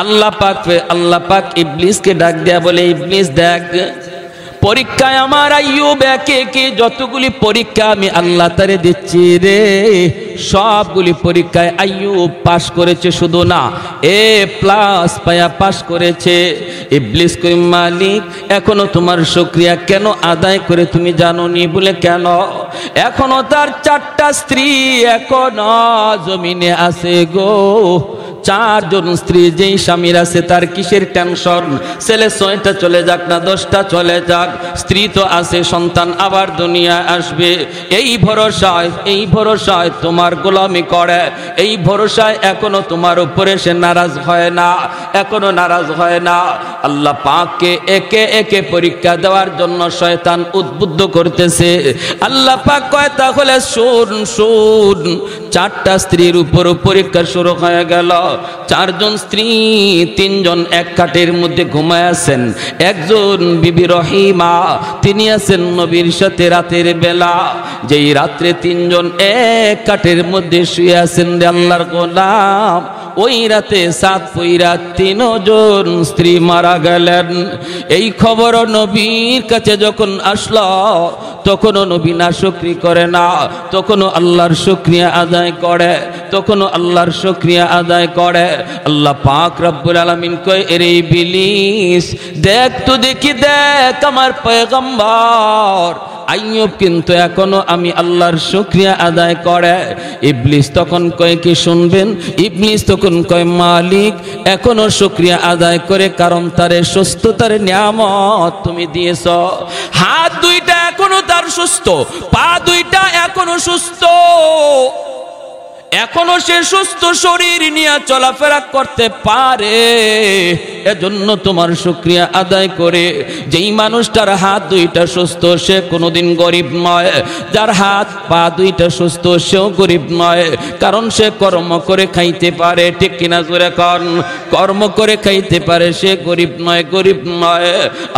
আল্লাহ পাক ইবলিসকে ডাক দেয়া বলে, ইবলিস দেখ, পরীক্ষায় আমার আইয়ুব একে একে যতগুলি পরীক্ষা আমি আল্লাহ তারে দিচ্ছি রে, সবগুলি পরীক্ষায় আইয়ুব পাশ করেছে, শুধু না A+ পায়া পাশ করেছে। ইবলিস কই, মালিক, এখনো তোমার শুকরিয়া কেন আদায় করে তুমি জানোনি? বলে কেন? এখনো তার 4টা স্ত্রী এখনো জমিনে আছে গো। 4 জন স্ত্রী যেই স্বামীর আছে তার কিসের টেনশন? ছেলে 6টা চলে যাক না 10টা চলে যাক, স্ত্রী তো আছে, সন্তান আবার দুনিয়া আসবে। এই ভরসায় তোমার গোলামি করে, এই ভরসায় এখনো তোমার উপরে সে নারাজ হয় না, এখনো নারাজ হয় না। আল্লাহ পাককে একে একে পরীক্ষা দেওয়ার জন্য শয়তান উদ্বুদ্ধ করতেছে। আল্লাহ পাক কয়, তাহলে শুন, 4টা স্ত্রীর উপর পরীক্ষা শুরু হয়ে গেল। 4 জন স্ত্রী, 3 জন এক কাঠের মধ্যে ঘুমায় আছেন। একজন বিবি রহিমা, তিনি আছেন নবীর সাথে রাতের বেলা। যেই রাত্রে 3 জন এক কাঠের মধ্যে শুয়ে আছেন রে আল্লাহর গোলাম, ওই রাতে 7 পইরা 3 জন স্ত্রী মারা গেলেন। এই খবর নবীর কাছে যখন আসলো, তখনও নবী নাশুকরি করে না, তখনও আল্লাহর শুকরিয়া আদায় করে, তখনও আল্লাহর শুকরিয়া আদায় করে। আল্লাহ পাক রব্বুল আলামিন কয়, এরে ইবলিস, দেখ তো দেখি, দেখ আমার পয়গম্বর আইয়ুব কিন্তু এখনো আমি আল্লাহর শুকরিয়া আদায় করে। ইবলিস তখন কয়, কি শুনবেন? ইবলিস তখন কয়, মালিক, এখনো শুকরিয়া আদায় করে, কারণ তারে সুস্থতার নিয়ামত তুমি দিয়েছ। হাত 2টা এখনো তার সুস্থ, পা 2টা এখনো সুস্থ, এখনো সে সুস্থ শরীর নিয়ে চলাফেরা করতে পারে। এজন্য তোমার শুকরিয়া আদায় করে। যেই মানুষটার হাত 2টা সুস্থ, সে কোনোদিন গরিব নয়। যার হাত পা 2টা সুস্থ, সেও গরিব নয়, কারণ সে কর্ম করে খাইতে পারে। ঠিক কিনা জোরে কন? কর্ম করে খাইতে পারে, সে গরিব নয়, গরিব নয়।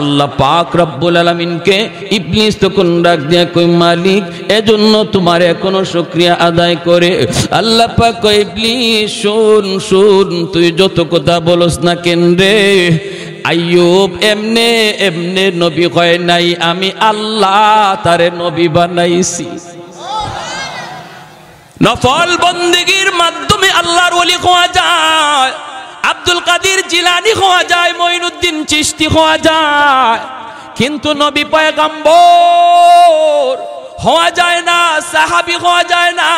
আল্লাহ পাক রব্বুল আলামিনকে ইবলিস তখন ডাক দিয়ে কই, মালিক, এজন্য তোমার এখনো শুকরিয়া আদায় করে। আল্লাহ পাক কয়, ইবলিস শুন, তুই যত কথা বলস না কেন রে, আইয়ুব এমনে এমনে নবী হয় নাই, আমি আল্লাহ তারে নবী বানাইছি। নফল বন্দেগীর মাধ্যমে আল্লাহর ওলি হওয়া যায়, আব্দুল কাদের জিলানী হওয়া যায়, মঈনুদ্দিন চিশতি হওয়া যায়, কিন্তু নবী পয়গম্বর হওয়া যায় না, সাহাবী হওয়া যায় না।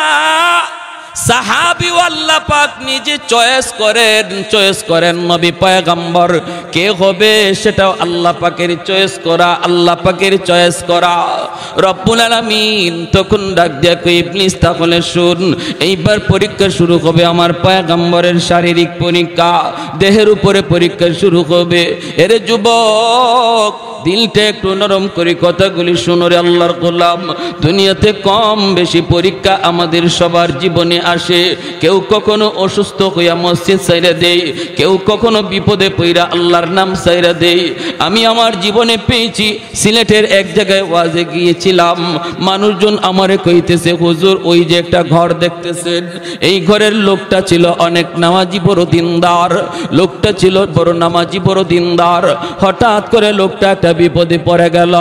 সাহাবী আল্লাহ পাক নিজে চয়েস করেন নবী পয়গম্বর কে হবে, সেটাও আল্লাহ পাকের চয়েস করা, আল্লাহ পাকের চয়েস করা। রব্বুল আলামিন তখন ডাক দিয়ে কই, ইবলিস, তাহলে শুন, এইবার পরীক্ষা শুরু হবে আমার পয়গম্বরের শারীরিক পরীক্ষা, দেহের উপরে পরীক্ষা শুরু হবে। এরে যুবক, দিলটা একটু নরম করে কথাগুলি শুনো রে আল্লাহর গোলাম। দুনিয়াতে কম বেশি পরীক্ষা আমাদের সবার জীবনে আসে। কেউ কখনো অসুস্থ হইয়া মসজিদ সাইরা দেই, কেউ কখনো বিপদে পইরা আল্লাহর নাম সাইরা দেই। আমি আমার জীবনে পেয়েছি, সিলেটের এক জায়গায় ওয়াজে গিয়েছিলাম, মানুষজন আমারে কইতেছে, হুজুর, ওই যে একটা ঘর দেখতেছেন, এই ঘরের লোকটা ছিল অনেক নামাজি বড় দিনদার, লোকটা ছিল বড় নামাজি বড় দিনদার। হঠাৎ করে লোকটা একটা একটা বিপদে পড়ে গেল।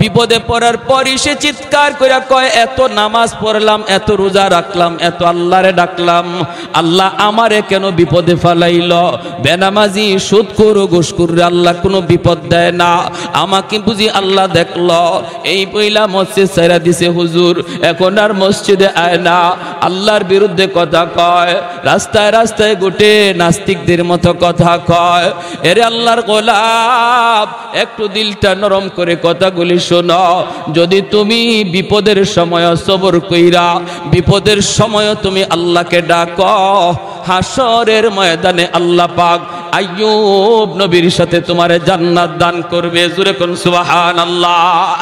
বিপদে পড়ার পরই সে চিৎকার করে কয়, এত নামাজ পড়লাম, এত রোজা রাখলাম, এত আল্লাহরে ডাকলাম, আল্লাহ আমারে কেন বিপদে ফেলাইল? বেনামাজি সুদখোর ঘুষখোর আল্লাহ কোনো বিপদ দেয় না, আমাকে বুঝি আল্লাহ দেখলো। এই পয়লা মসজিদ ছেড়ে দিছে হুজুর, এখন আর মসজিদে আয় না, আল্লাহর বিরুদ্ধে কথা কয়, রাস্তায় রাস্তায় গোটে নাস্তিকদের মতো কথা কয়। এরে আল্লাহর গোলাম, একটু দিলটা নরম করে কথাগুলি শোনো। যদি তুমি বিপদের সময় সবর কইরা বিপদের সময় তুমি আল্লাহকে ডাকো, হাসরের ময়দানে আল্লাহ পাক আইয়ুব নবীর সাথে তোমারে জান্নাত দান করবে। জোরে কোন সুবহানাল্লাহ।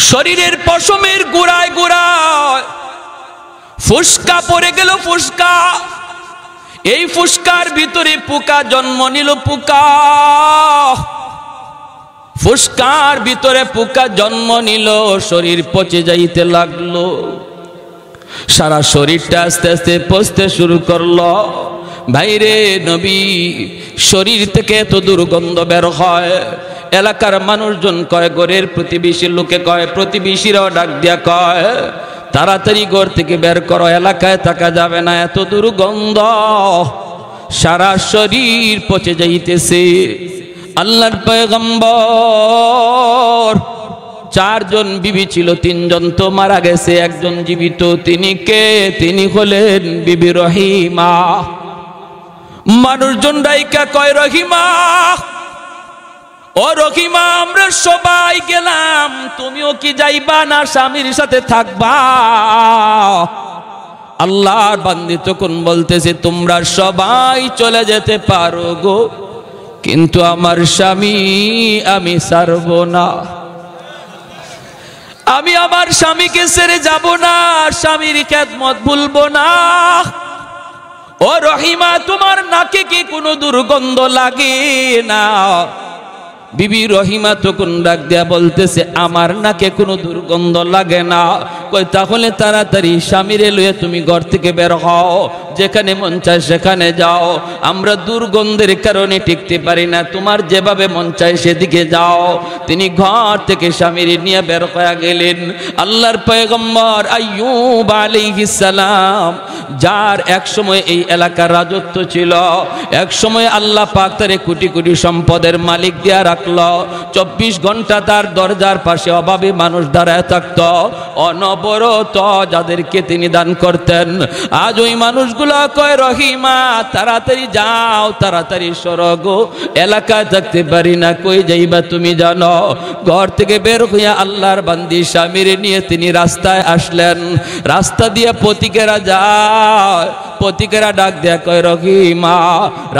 শরীরের পশমের গোড়ায় গোড়ায় ফুসকা পড়ে গেল, ফুসকা। এই ফুসকার ভিতরে পোকা জন্ম নিল, পোকা। ফুসকার ভিতরে পোকা জন্ম নিল, শরীর পচে যাইতে লাগলো, সারা শরীরটা আস্তে আস্তে পচতে শুরু করলো। ভাইরে নবী, শরীর থেকে এত দুর্গন্ধ বের হয়, এলাকার মানুষজন কয়, ঘরের প্রতিবেশী লোকে কয়, প্রতিবেশীরাও ডাক দিয়া কয়, তাড়াতাড়ি ঘর থেকে বের করো, এলাকায় থাকা যাবে না, এত দুর্গন্ধ, সারা শরীর পচে যাইতেছে। আল্লাহর পয়গম্বর, 4 জন বিবি ছিল, 3 জন তো মারা গেছে, একজন জীবিত। তিনি কে? তিনি হলেন বিবি রহিমা। মানুষজন ডাইকা কয়, রহিমা, ও রহিমা, আমরা সবাই গেলাম, তুমিও কি যাইবা না স্বামীর সাথে থাকবা? আল্লাহর বান্দি তখন বলতেছে, তোমরা সবাই চলে যেতে পারো গো, কিন্তু আমার স্বামী আমি ছাড়ব না, আমি আমার স্বামীকে ছেড়ে যাব না, স্বামীর খেদমত ভুলবো না। ও রহিমা, তোমার নাকে কি কোনো দুর্গন্ধ লাগে না? বিবি রহিমা তখন ডাক দেয়া বলতেছে, আমার নাকে কোনো দুর্গন্ধ লাগে না। কই, তাহলে তাড়াতাড়ি স্বামীরে লইয়া তুমি ঘর থেকে বের হও, যেখানে মন চায় সেখানে যাও, আমরা দুর্গন্ধের কারণে টিকতে পারি না, তোমার যেভাবে মন চায় সেদিকে যাও। তিনি ঘর থেকে স্বামীরে নিয়ে বের হয়ে গেলেন। আল্লাহর পয়গম্বর আইয়ুব আলাইহিস সালাম, যার এক সময় এই এলাকার রাজত্ব ছিল, এক সময় আল্লাহ পাক তারে কোটি কোটি সম্পদের মালিক দিয়া রাখলো। 24 ঘন্টা তার দরজার পাশে অভাবী মানুষ দাঁড়ায় থাকত, অনবরত যাদেরকে তিনি দান করতেন। আজ ওই মানুষগুলো কয়, রহিমা তাড়াতাড়ি যাও, তাড়াতাড়ি সরো গো, এলাকায় থাকতে পারি না। কই যাইবা তুমি জানো? ঘর থেকে বের হইয়া আল্লাহর বান্দি স্বামীরে নিয়ে তিনি রাস্তায় আসলেন। রাস্তা দিয়ে পথিকেরা যায়, পথিকেরা ডাক দেয়া কয়, রহিমা,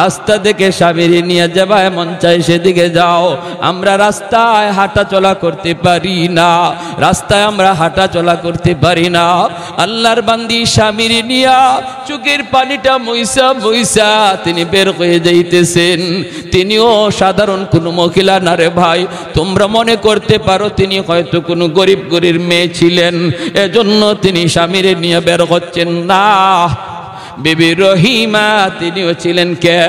রাস্তা দেখে স্বামীরে নিয়ে যাবা, মন চাই সেদিকে যাও, আমরা রাস্তায় হাঁটা চলা করতে পারি না, রাস্তায় আমরা হাঁটা চলা করতে পারি না। আল্লাহর বান্দি স্বামীর নিয়া চোখের পানিটা মুইসা মুইসা তিনি বের হয়ে যাইতেছেন। তিনিও সাধারণ কোনো মহিলা না রে ভাই, তোমরা মনে করতে পারো তিনি হয়তো কোনো গরিব গরিব মেয়ে ছিলেন, এজন্য তিনি স্বামীর নিয়ে বের হচ্ছেন না। বিবি রহিমা তিনিও ছিলেন কে?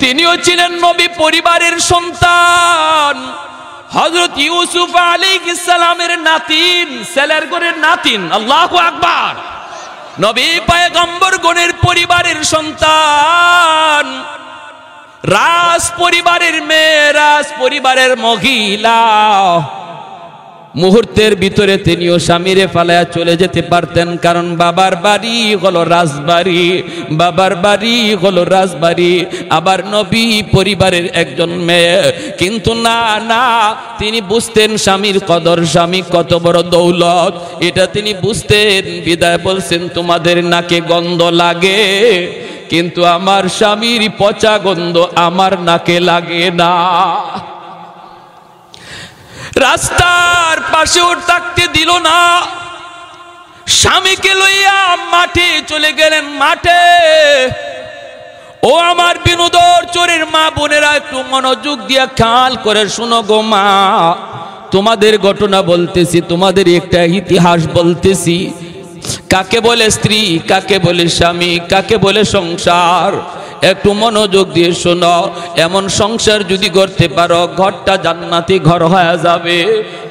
তিনিও ছিলেন নবী পরিবারের সন্তান, হযরত ইউসুফ আলাইহিস সালামের নাতিন, ছেলের ঘরের নাতিন। আল্লাহু আকবার। নবী পয়গম্বর গণের পরিবারের সন্তান, রাজ পরিবারের মেয়ে, রাজ পরিবারের মহিলা। মুহূর্তের ভিতরে তিনিও স্বামীরে ফালায়া চলে যেতে পারতেন, কারণ বাবার বাড়ি হলো রাজবাড়ি, বাবার বাড়ি হলো রাজবাড়ি, আবার নবী পরিবারের একজন মেয়ে। কিন্তু না না, তিনি বুঝতেন স্বামীর কদর, স্বামী কত বড় দৌলত, এটা তিনি বুঝতেন। বিদায় বলছেন, তোমাদের নাকে গন্ধ লাগে, কিন্তু আমার স্বামীর পচা গন্ধ আমার নাকে লাগে না। রাস্তার পাশেও থাকতে দিল না, স্বামীকে লইয়া মাঠে চলে গেলেন। মাঠে, ও আমার বিনোদর চোরের মা বোনেরা, একটু মনোযোগ দিয়া খেয়াল করে শোনো গো মা, তোমাদের ঘটনা বলতেছি, তোমাদের একটা ইতিহাস বলতেছি। কাকে বলে স্ত্রী, কাকে বলে স্বামী, কাকে বলে সংসার, একটু মনোযোগ দিয়ে শোনো, এমন সংসার যদি করতে পারো ঘরটা জান্নাতি ঘর হয়ে যাবে।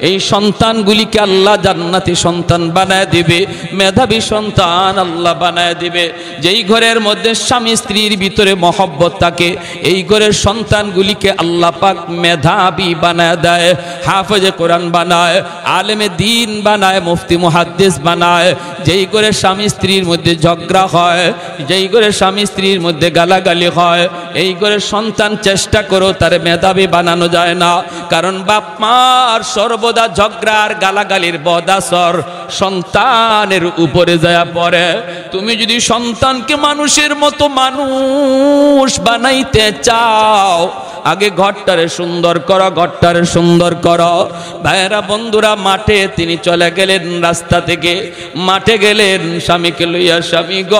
এই সন্তানগুলিকে আল্লাহ জান্নাতি সন্তান বানায় দিবে, মেধাবী সন্তান আল্লাহ বানায় দিবে। যেই ঘরের মধ্যে স্বামী স্ত্রীর ভিতরে মহব্বত থাকে, এই ঘরের সন্তানগুলিকে আল্লাহ পাক মেধাবী বানায় দেয়, হাফেজে কোরআন বানায়, আলেমে দ্বীন বানায়, মুফতি মুহাদ্দিস বানায়। যেই ঘরে স্বামী স্ত্রীর মধ্যে ঝগড়া হয়, যেই ঘরে স্বামী স্ত্রীর মধ্যে গালাগালি হয়, এই ঘরে সন্তান চেষ্টা করো তার মেধাবী বানানো যায় না। কারণ বাপ মার সর্বদা ঝগড়ার গালাগালির বদাসর সন্তানের উপরে যায় পড়ে। তুমি যদি সন্তানকে মানুষের মতো মানুষ বানাইতে চাও, আগে ঘরটারে সুন্দর করো, ঘরটারে সুন্দর করো। ভাইয়েরা বন্ধুরা, মাঠে তিনি চলে গেলেন, রাস্তা থেকে মাঠে গেলেন স্বামীকে লইয়া। স্বামী গ,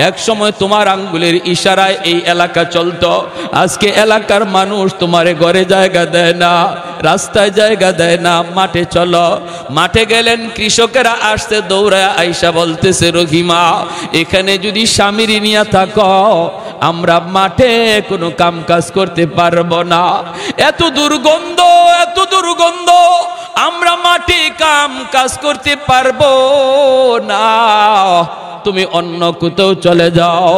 এক সময় তোমার আঙ্গুলের ইশারায় এই এলাকা চলতো, আজকে এলাকার মানুষ তোমারে ঘরে জায়গা দেয় না, রাস্তায় জায়গা দেয় না, মাঠে চলো। মাঠে গেলেন, কৃষকেরা আসতে দৌড়ায় আইসা বলতেছে, রহিমা এখানে যদি স্বামীর নিয়ে থাকো আমরা মাঠে কোনো কাম কাজ করতে পারবো না, এত দুর্গন্ধ, এত দুর্গন্ধ, আমরা মাঠে কাম কাজ করতে পারবো না, তুমি অন্য কোথাও চলে যাও।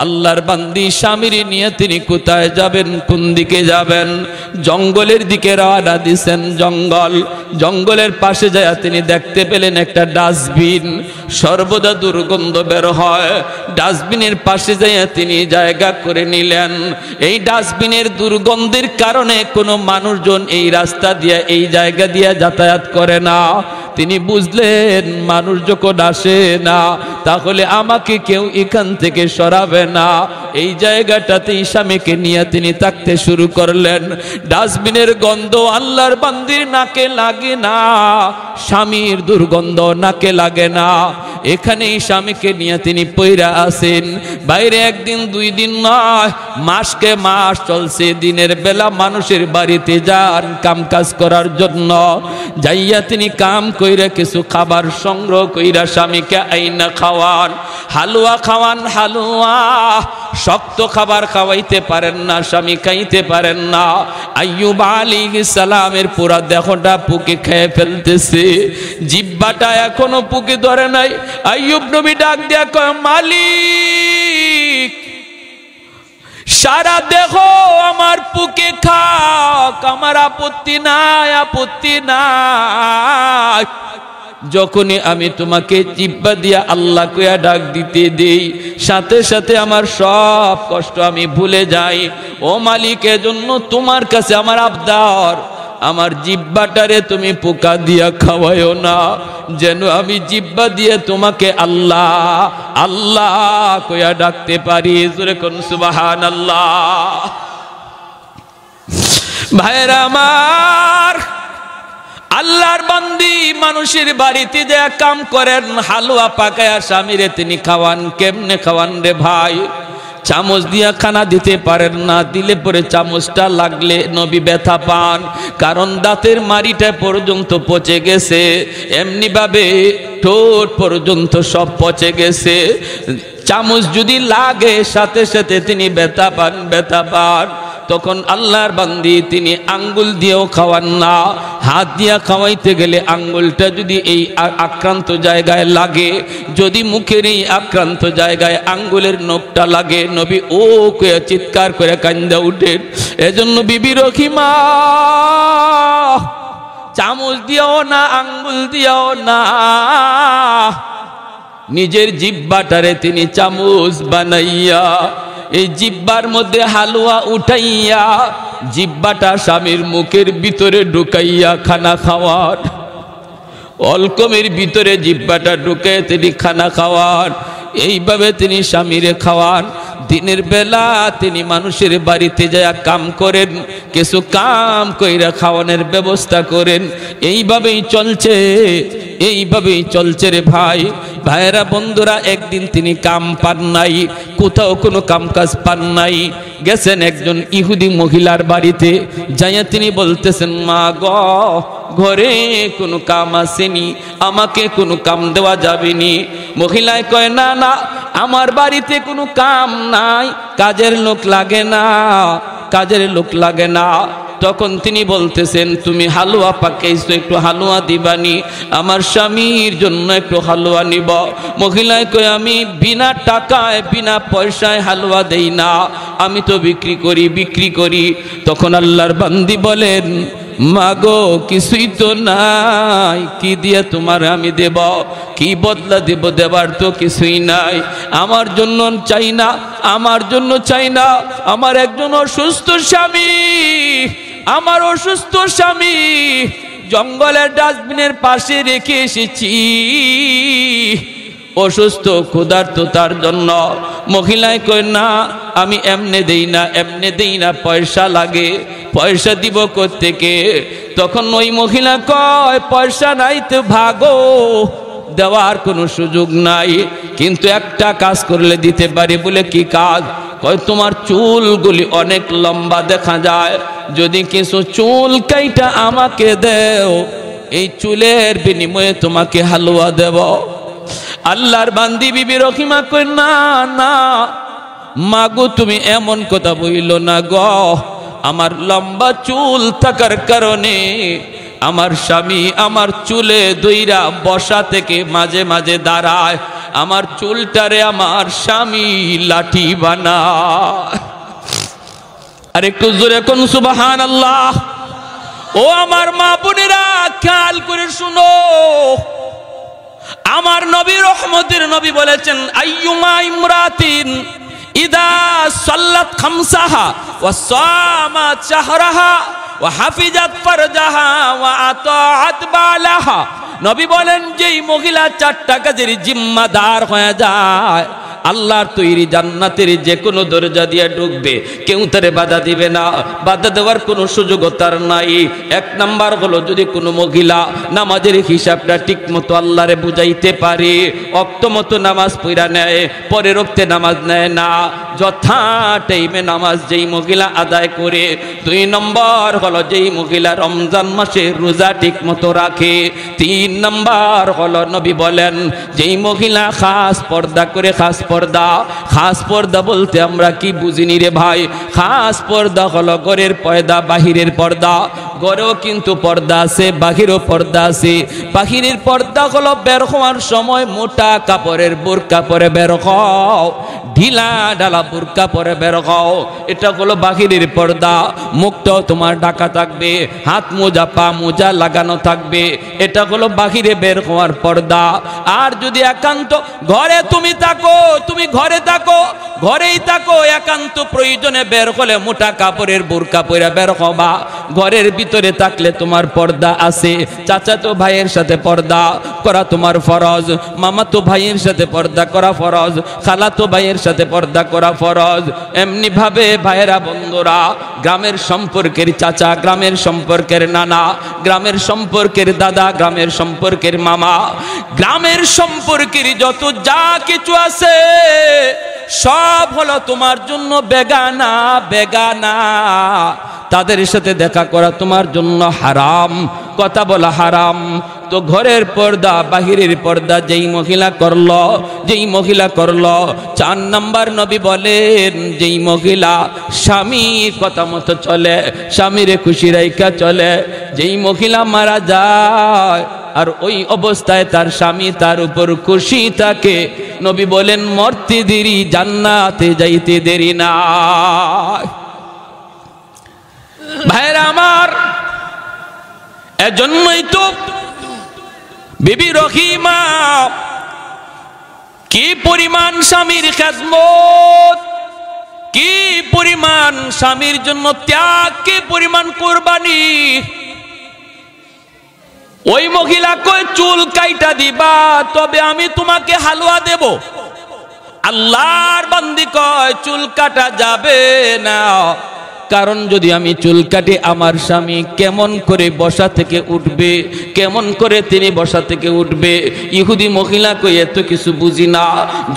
আল্লাহর বান্দি স্বামীর নিয়ে তিনি কোথায় যাবেন, কোন দিকে যাবেন? জঙ্গলের দিকে রওনা দিছেন। জঙ্গলের পাশে যায় তিনি দেখতে পেলেন একটা ডাস্টবিন, সর্বদা দুর্গন্ধ বের হয়। ডাস্টবিনের পাশে যায় তিনি জায়গা করে নিলেন। এই ডাস্টবিনের দুর্গন্ধের কারণে কোনো মানুষজন এই রাস্তা দিয়ে, এই জায়গা দিয়ে যাতায়াত করে না। তিনি বুঝলেন মানুষ যখন আসে না, তাহলে আমাকে কেউ এখান থেকে সরাবে না। এই জায়গাটাতে স্বামীকে নিয়ে তিনি থাকতে শুরু করলেন। ডাস্টবিনের গন্ধ আল্লাহর বান্দির নাকে লাগে না, স্বামীর দুর্গন্ধ নাকে লাগে না। এখানেই স্বামীকে নিয়ে তিনি পইরা আছেন। বাইরে একদিন দুই দিন নয়, মাসকে মাস চলছে। দিনের বেলা মানুষের বাড়িতে যান কাম কাজ করার জন্য, যাইয়া তিনি কাম কইরা কিছু খাবার সংগ্রহ কইরা স্বামীকে আইনা খাওয়ান, হালুয়া খাওয়ান। হালুয়া শক্ত খাবার খাওয়াইতে পারেন না, স্বামী খাইতে পারেন না। আইয়ুব আলাইহিস সালামের পুরা দেহটা পুকে খেয়ে ফেলতেছে, জিহ্বাটা এখনো পুকে ধরে নাই। আইয়ুব নবী ডাক দিয়া কয়, মালিক সারা দেহ আমার পুকে খাক, আমার আপত্তি নাই, আপত্তি নাই। যখনই আমি তোমাকে জিহ্বা দিয়া আল্লাহ কইয়া ডাক দিতে দেই, সাথে সাথে আমার সব কষ্ট আমি ভুলে যাই। ও মালিক, এজন্য তোমার কাছে আমার আবদার, আমার জিহ্বাটারে তুমি পোকা দিয়া খাওয়ায়ো না, যেন আমি জিহ্বা দিয়ে তোমাকে আল্লাহ আল্লাহ কইয়া ডাকতে পারি। জোরে কোন সুবহানাল্লাহ। ভাইরা আমার, আল্লাহর বান্দি মানুষের বাড়িতে যে কাম করেন, হালুয়া পাকায়া স্বামীরে তিনি খাওয়ান। কেমনে খাওয়ান রে ভাই? চামচ দিয়া খানা দিতে পারেন না, দিলে পরে চামচটা লাগলে নবী ব্যথা পান, কারণ দাঁতের মাড়িটা পর্যন্ত পচে গেছে, এমনি ভাবে ঠোঁট পর্যন্ত সব পচে গেছে। চামচ যদি লাগে সাথে সাথে তিনি ব্যথা পান, ব্যথা পান। তখন আল্লাহর বান্দি তিনি আঙ্গুল দিয়েও খাওয়ান না, হাত দিয়া খাওয়াইতে গেলে আঙ্গুলটা যদি এই আক্রান্ত জায়গায় লাগে, যদি মুখের এই আক্রান্ত জায়গায় আঙ্গুলের নখটা লাগে, নবী ও কয়ে চিৎকার করে কান্দা উঠেন। এজন্য বিবি রহিমা চামচ দিও না, আঙ্গুল দিও না, নিজের জিহ্বাটারে তিনি চামচ বানাইয়া এই জিহ্বার মধ্যে হালুয়া উঠাইয়া জিহ্বাটা স্বামীর মুখের ভিতরে ঢুকাইয়া খানা খাওয়ান। অলকমের ভিতরে জিহ্বাটা ঢুকে তিনি খানা খাওয়ান। এইভাবে তিনি স্বামীরে খাওয়ান। দিনের বেলা তিনি মানুষের বাড়িতে যায় কাম করেন, কিছু কাম কইরা খাওয়ানোর ব্যবস্থা করেন। এইভাবেই চলছে। এইভাবেই চলছে রে ভাই। ভাইরা বন্ধুরা, একদিন তিনি কাম পান নাই, কোথাও কোনো কাম কাজ পান নাই। গেছেন একজন ইহুদি মহিলার বাড়িতে, যাইয়া তিনি বলতেছেন, মা গ, ঘরে কোনো কাম আসেনি, আমাকে কোনো কাম দেওয়া যাবেনি। মহিলায় কয়, না না, আমার বাড়িতে কোনো কাম নাই, কাজের লোক লাগে না, কাজের লোক লাগে না। তখন তিনি বলতেছেন, তুমি হালুয়া পাকাইছো, একটু হালুয়া দিবানি, আমার স্বামীর জন্য একটু হালুয়া নিব। মহিলায় কয়, আমি বিনা টাকায় বিনা পয়সায় হালুয়া দেই না, আমি তো বিক্রি করি। তখন আল্লাহর বান্দি বলেন, মাগো কিছুই তো নাই, কি দিয়ে তোমার আমি দেব, কি বদলা দেব, দেবার তো কিছুই নাই। আমার জন্য চাই না, আমার জন্য চাই না, আমার একজন অসুস্থ স্বামী, আমার অসুস্থ স্বামী জঙ্গলের ডাস্টবিনের পাশে রেখে এসেছি, অসুস্থ ক্ষুধার্ত তার জন্য। মহিলায় কয়, না আমি এমনে দেই না, এমনে দেই না, পয়সা লাগে, পয়সা দিব কোত্থেকে? তখন ওই মহিলা কয়, পয়সা নাই তো ভাগো, দেওয়ার কোনো সুযোগ নাই, কিন্তু একটা কাজ করলে দিতে পারি। বলে কি কাজ? কয়, তোমার চুলগুলি অনেক লম্বা দেখা যায়, যদি কিছু চুল কাইটা আমাকে দেও, এই চুলের বিনিময়ে তোমাকে হালুয়া দেব। আল্লাহর বান্দি বিবি রহিমা কয়, না না মাগো, তুমি এমন কথা বইল না গো, আমার লম্বা চুল থাকার কারণে আমার স্বামী আমার চুলে দইরা বসা থেকে মাঝে মাঝে দাঁড়ায়, আমার চুলটারে আমার স্বামী লাঠি বানায়। আর একটু জোরে কোন সুবহানাল্লাহ। ও আমার মা বোনেরা, খেয়াল করে শুনো, আমার নবী রহমতের নবী বলেছেন, আইয়ুমা ইমরাতিন ইদা সাল্লাত খামসাহা ওয়া সামাত শাহরাহা ওয়া হাফিজাত ফারজাহা ওয়া আতাআত বালাহা। নবী বলেন, যেই মহিলা 4টা কাজের জিম্মাদার হয়ে যায়, আল্লাহর তৈরি জান্নাতের যে কোনো দরজা দিয়ে ঢুকবে, কেউ তারে বাধা দিবে না, বাধা দেওয়ার কোনো সুযোগ তার নাই। 1 নাম্বার হলো, যদি কোনো মহিলা নামাজের হিসাবটা ঠিক মতো আল্লাহরে বুঝাইতে পারে, ওয়াক্ত মতো নামাজ পড়া নেয়, পরের ওয়াক্তে নামাজ নেয় না, যথা টাইমে নামাজ যেই মহিলা আদায় করে। 2 নম্বর হলো, যেই মহিলা রমজান মাসে রোজা ঠিক মতো রাখে। 3 নম্বর হলো, নবী বলেন, যেই মহিলা খাস পর্দা করে, খাস পর্দা বলতে আমরা কি বুঝিনি রে ভাই? খাস পর্দা হলো ঘরের পর্দা, বাহিরের পর্দা। ঘরেও কিন্তু পর্দা আছে, বাহিরেও পর্দা আছে। বাহিরের পর্দা হলো বের হওয়ার সময় মোটা কাপড়ের বোরকা পরে বের হও, ঢিলা ঢালা বোরকা পরে বের হও, এটা হলো বাহিরের পর্দা। মুখটাও তোমার ঢাকা থাকবে, হাত মোজা পা মোজা লাগানো থাকবে, এটা হলো বাহিরে বের হওয়ার পর্দা। আর যদি একান্ত ঘরে তুমি থাকো, তুমি ঘরে থাকো, ঘরেই থাকো, একান্ত প্রয়োজনে বের হলে মোটা কাপড়ের বোরকা পরে বের হবা। ঘরের ভিতরে থাকলে তোমার পর্দা আছে। চাচাতো ভাইয়ের সাথে পর্দা করা তোমার ফরজ, মামাতো ভাইয়ের সাথে পর্দা করা ফরজ, খালাতো ভাইয়ের সাথে পর্দা করা ফরজ। এমনি ভাবে ভাইয়েরা বন্ধুরা, গ্রামের সম্পর্কের চাচা, গ্রামের সম্পর্কের নানা, গ্রামের সম্পর্কের দাদা, গ্রামের সম্পর্কের মামা, গ্রামের সম্পর্কের যত যা কিছু আছে সব হলো তোমার জন্য বেগানা, বেগানা। তাদের সাথে দেখা করা তোমার জন্য হারাম, কথা বলা হারাম। তো ঘরের পর্দা, বাহিরের পর্দা যেই মহিলা করলো, 4 নাম্বার নবী বলেন, যেই মহিলা স্বামীর কথা মতো চলে, স্বামীরে খুশি রাইখা চলে। যেই মহিলা মারা যায় আর ওই অবস্থায় তার স্বামী তার উপর খুশি থাকে, নবী বলেন, মরতে দেরি, জান্নাতে যাইতে দেরি না। ভাইরা আমার, এজন্যই তো বিবি রহিমা কি পরিমাণ স্বামীর খেদমত, কি পরিমাণ স্বামীর জন্য ত্যাগ, কি পরিমাণ কুরবানি। ওই মহিলা কই, চুল কাইটা দিবা তবে আমি তোমাকে হালুয়া দেব। আল্লাহর বান্দি কয়, চুল কাটা যাবে না, কারণ যদি আমি চুল কাটি আমার স্বামী কেমন করে বসা থেকে উঠবে, কেমন করে তিনি বসা থেকে উঠবে। ইহুদি মহিলা কই এত কিছু বুঝি না,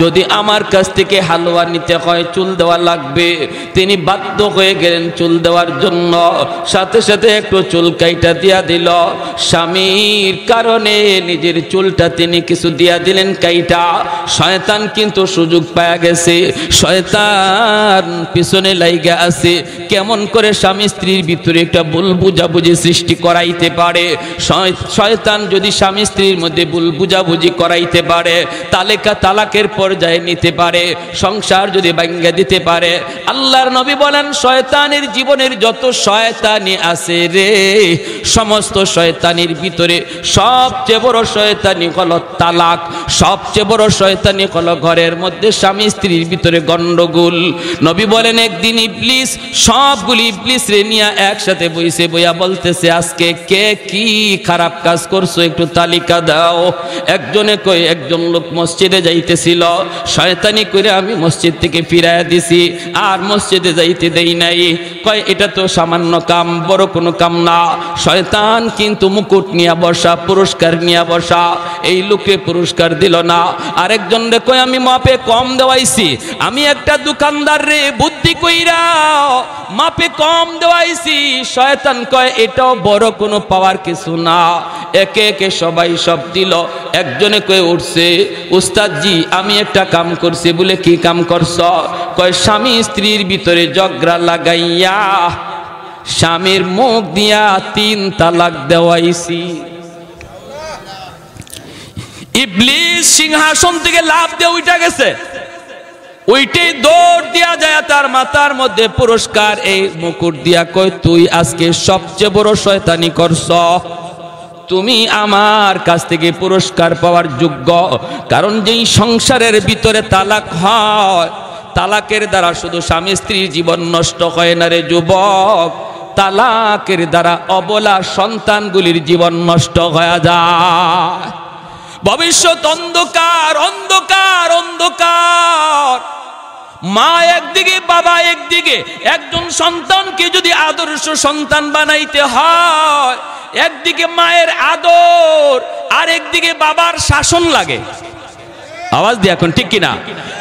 যদি আমার কাছ থেকে হালুয়া নিতে হয় চুল দেওয়া লাগবে। তিনি বাধ্য হয়ে গেলেন চুল দেওয়ার জন্য, সাথে সাথে একটু চুল কাইটা দিয়া দিল। স্বামীর কারণে নিজের চুলটা তিনি কিছু দিয়া দিলেন কাইটা। শয়তান কিন্তু সুযোগ পায়া গেছে, শয়তান পিছনে লাইগা আছে কেমন করে স্বামী স্ত্রীর ভিতরে একটা ভুল বুঝাবুঝি সৃষ্টি করাইতে পারে। শয়তান যদি স্বামী স্ত্রীর মধ্যে ভুল বুঝাবুঝি করাইতে পারে, তালাকের পর্যায়ে নিতে পারে, সংসার যদি ভাঙ্গা দিতে পারে। আল্লাহর নবী বলেন শয়তানের জীবনের যত শয়তানি আছে রে, সমস্ত শয়তানির ভিতরে সবচেয়ে বড় শয়তানি হলো তালাক। সবচেয়ে বড় শয়তানি হলো ঘরের মধ্যে স্বামী স্ত্রীর ভিতরে গন্ডগোল। নবী বলেন একদিন ইবলিস সবগুলি ইবলিস রে নিয়ে একসাথে বইয়া বলতেছে আজকে কে কি খারাপ কাজ করছো একটু তালিকা দাও। একজনে কই একজন লোক মসজিদে যাইতেছিল, শয়তানি করে আমি মসজিদ থেকে ফিরাইয়া দিছি, আর মসজিদে যাইতে দেই নাই। কয় এটা তো সামান্য কাম, বড় কোনো কাম না। শয়তান কিন্তু মুকুট নিয়ে বসা, পুরস্কার নিয়ে বসা, এই লোকে পুরস্কার দিল না। আরেকজন রে কয় আমি মাপে কম দেওয়াইছি, আমি একটা দোকানদার রে বুদ্ধি কইরা মাপে কম দেওয়াইছি। শয়তান কয় এটাও বড় কোনো পাওয়ার কিছু না। একে একে সবাই সব দিল। একজনে কয়ে উঠছে উস্তাদজি আমি একটা কাম করছি। বলে কি কাম করছ? কয় স্বামী স্ত্রীর ভিতরে ঝগড়া লাগাইয়া স্বামীর মুখ দিয়া 3 তালাক দেওয়াইছি। ইবলিস সিংহাসন থেকে লাফ দিয়ে উঠে গেছে, ওইটাই দৌড় দিয়া যায় তার মাথার মধ্যে পুরস্কার এই মুকুট দিয়া কয় তুই আজকে সবচেয়ে বড় শয়তানি করছ, তুমি আমার কাছ থেকে পুরস্কার পাওয়ার যোগ্য। কারণ যেই সংসারের ভিতরে তালাক হয়, তালাকের দ্বারা শুধু স্বামী স্ত্রীর জীবন নষ্ট হয় না রে যুবক, তালাকের দ্বারা অবলা সন্তানগুলির জীবন নষ্ট হয়ে যায়। ভবিষ্যৎ অন্ধকার অন্ধকার অন্ধকার। মা একদিকে বাবা একদিকে, একজন সন্তানকে যদি আদর্শ সন্তান বানাইতে হয়, একদিকে মায়ের আদর আর একদিকে বাবার শাসন লাগে। আওয়াজ দিয়ে এখন ঠিক কিনা?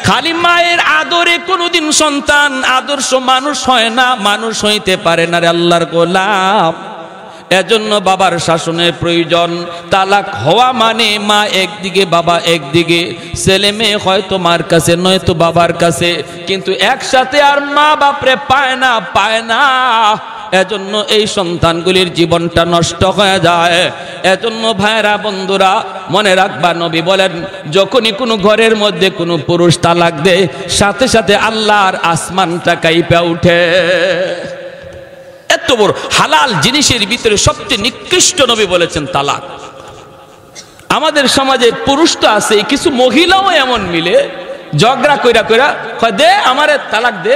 খালি মায়ের আদরে কোনোদিন সন্তান আদর্শ মানুষ হয় না, মানুষ হইতে পারে না রে আল্লাহর গোলাম। এজন্য বাবার শাসনের প্রয়োজন। তালাক হওয়া মানে মা একদিকে বাবা একদিকে, ছেলে মেয়ে হয়তো মার কাছে নয়তো বাবার কাছে, কিন্তু একসাথে আর মা বাপরে পায় না পায় না। এজন্য এই সন্তানগুলির জীবনটা নষ্ট হয়ে যায়। এজন্য ভাইরা বন্ধুরা মনে রাখবা, নবী বলেন যখনই কোনো ঘরের মধ্যে কোনো পুরুষ তালাক দেয়, সাথে সাথে আল্লাহর আসমানটা কাঁইপা উঠে। এত বড় হালাল জিনিসের ভিতরে সবচেয়ে নিকৃষ্ট নবী বলেছেন তালাক। আমাদের সমাজে পুরুষ তো আছে, কিছু মহিলাও এমন মিলে ঝগড়া কইরা কইরা কয় দে আমারে তালাক দে।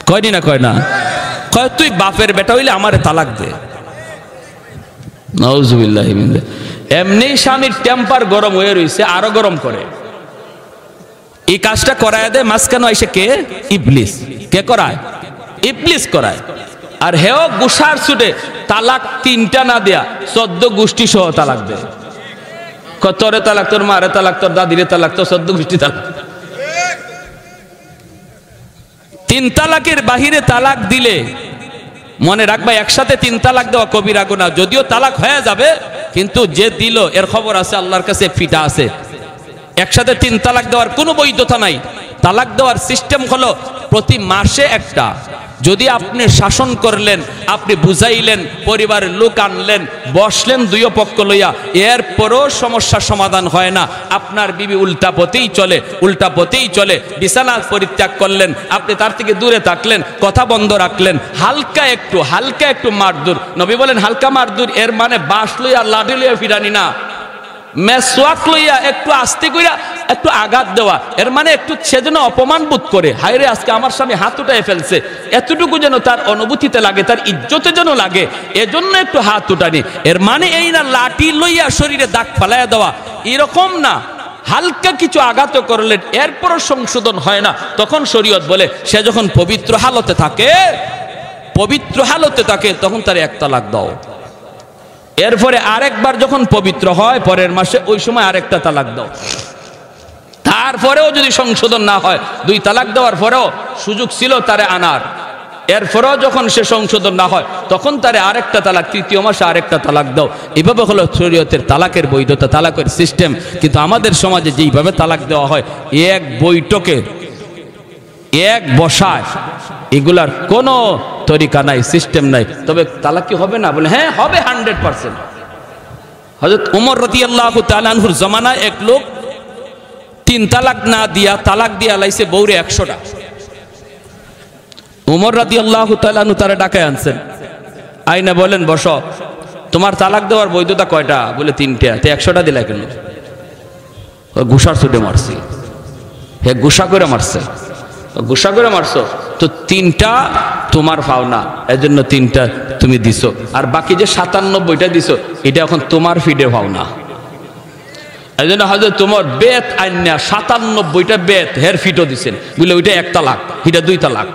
কয়নি না কয় না, কয় তুই বাপের বেটা হইলে আমারে তালাক দে। নাউজুবিল্লাহ। এমনি স্বামীর টেম্পার গরম হয়ে রয়েছে, আরো গরম করে। এই কাজটা করায় দেয় মাঝখানে এসে কে? ইবলিস। কে করায়? ইবলিস করায়। আর হেও গুসার ছুটে তালাক 3টা না দেয়া 14 গোষ্ঠী সহ তালাক দেয়। তোরে তালাক, তোর মারে তালাক, তোর দাদিরে তালাক, তোর 14 গোষ্ঠী তালাক। 3 তালাকের বাহিরে তালাক দিলে মনে রাখবা একসাথে 3 তালাক দেওয়া কবিরা গুনাহ। যদিও তালাক হয়ে যাবে, কিন্তু যে দিল এর খবর আছে আল্লাহর কাছে, ফিটা আছে। একসাথে 3 তালাক দেওয়ার কোনো বৈধতা নাই। তালাক দেওয়ার সিস্টেম হলো প্রতি মাসে একটা। যদি আপনি শাসন করলেন, আপনি বুঝাইলেন, পরিবারের লোক আনলেন, বসলেন 2 পক্ষ লইয়া, এরপরও সমস্যার সমাধান হয় না, আপনার বিবি উল্টা পথেই চলে, উল্টা পথেই চলে, বিছানা পরিত্যাগ করলেন, আপনি তার থেকে দূরে থাকলেন, কথা বন্ধ রাখলেন, হালকা একটু মারদুর। নবী বলেন হালকা মারদুর এর মানে বাঁশ লইয়া লাঠি লইয়া ফিরানি না, মেসওয়াক লইয়া একটু আস্তে কইরা একটু আঘাত দেওয়া। এর মানে একটু সে যেন অপমান বোধ করে, হায় রে আজকে আমার স্বামী হাত উঠায় ফেলছে, এতটুকু যেন তার অনুভূতিতে লাগে, তার ইজ্জতে যেন লাগে, এজন্য একটু হাত উঠানি। এর মানে এই না লাঠি লইয়া শরীরে দাগ ফালাইয়া দেওয়া, এরকম না। হালকা কিছু আঘাত করলেন, এরপরও সংশোধন হয় না, তখন শরীয়ত বলে সে যখন পবিত্র হালতে থাকে তখন তার এক তালাক দাও। এরপরে আরেকবার যখন পবিত্র হয় পরের মাসে, ওই সময় আরেকটা তালাক দাও। তারপরেও যদি সংশোধন না হয়, 2 তালাক দেওয়ার পরেও সুযোগ ছিল তারে আনার, এরপরেও যখন সে সংশোধন না হয় তখন তারে আরেকটা তালাক, 3য় মাসে আরেকটা তালাক দাও। এভাবে হলো শরীয়তের তালাকের বৈধতা, তালাকের সিস্টেম। কিন্তু আমাদের সমাজে যেইভাবে তালাক দেওয়া হয়, এক বৈঠকে এক বসায়, এগুলার কোনো তরিকা নাই, সিস্টেম নাই। তবে তালাক কি হবে না? বলে হ্যাঁ হবে, 100%। হযরত ওমর রাদিয়াল্লাহু তাআলা আনহুর জামানায় এক লোক 3 তালাক না দিয়া তালাক দিয়া লাইছে বউরে 100টা। ওমর রাদিয়াল্লাহু তাআলা আনহু তারে ডাকায় আনছেন, আইনা বলেন বসো, তোমার তালাক দেওয়ার বৈধতা কয়টা? বলে 3টা। তে 100টা দিলা কেন? গুসার ছুটে মারছি। হে গুসা করে মারছে, গুসা করে মারছো তো 3টা তোমার পাওনা, এজন্য 3টা তুমি দিছো, আর বাকি যে 97টা দিছো এটা এখন তোমার ফিডে পাওনা। এজন্য হযরত তোমার বেত আইনা 97টা বেত হের ফিটও দিছেন, বলে ওইটা 1 তালাক, এটা 2 তালাক।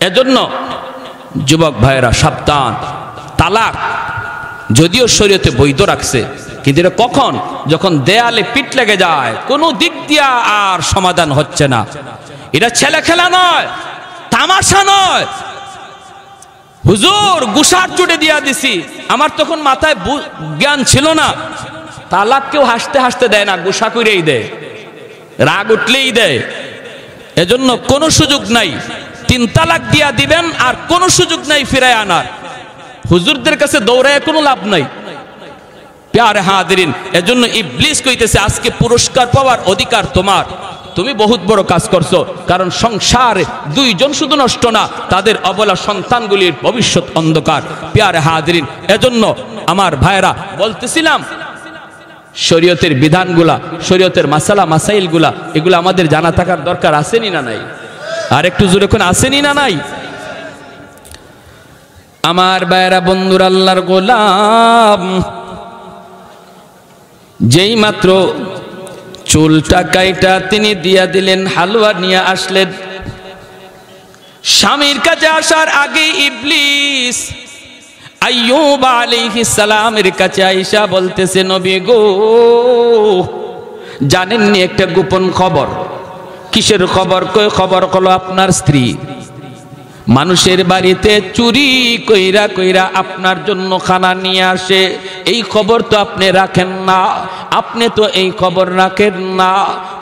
এজন্য যুবক ভাইরা সাবধান, তালাক যদিও শরীয়তে বৈধ রাখছে, কিন্তু এটা কখন? যখন দেয়ালে পিঠ লেগে যায়, কোনো দিক দিয়া আর সমাধান হচ্ছে না। এটা ছেলে খেলা নয়, তামাশা নয়। হুজুর গুসার চুটে দিয়া দিছি, আমার তখন মাথায় জ্ঞান ছিল না। তালাক কেউ হাসতে হাসতে দেয় না, গুসা করেই দেয়, রাগ উঠলেই দেয়। এজন্য কোনো সুযোগ নাই, 3 তালাক দিয়া দিবেন, আর কোনো সুযোগ নাই ফিরায় আনার। হুজুরদের কাছে দৌড়ায় কোনো লাভ নাই। প্যারে হাজিরিন, এজন্য ইবলিস কইতেছে আজকে পুরস্কার পাওয়ার অধিকার তোমার, তুমি বহুত বড় কাজ করছো। কারণ সংসারে 2 জন শুধু নষ্ট না, তাদের অবলা সন্তানগুলির ভবিষ্যৎ অন্ধকার। প্যারে হাজিরিন, এজন্য আমার ভাইরা বলতেছিলাম, শরীয়তের বিধানগুলা, শরীয়তের মাসালা মাসাইলগুলা, এগুলো আমাদের জানা থাকার দরকার আসেনি না নাই? আর একটু জোরে কোন আসেনি না নাই? আমার ভাইরা বন্ধুর আল্লাহর গোলাম, যেই মাত্র চুলটা কাইটা তিনি দিয়া দিলেন, হালুয়া নিয়ে আসলেন। স্বামীর কাছে আসার আগে ইবলিস আইয়ুব আলাইহিস সালামের কাছে আয়েশা বলতেছে, নবী গো, জানেননি একটা গোপন খবর? কিসের খবর? কই খবর হলো আপনার স্ত্রী মানুষের বাড়িতে চুরি কইরা কইরা আপনার জন্য খানা নিয়ে আসে। এই খবর তো আপনি রাখেন না, আপনি তো এই খবর রাখেন না।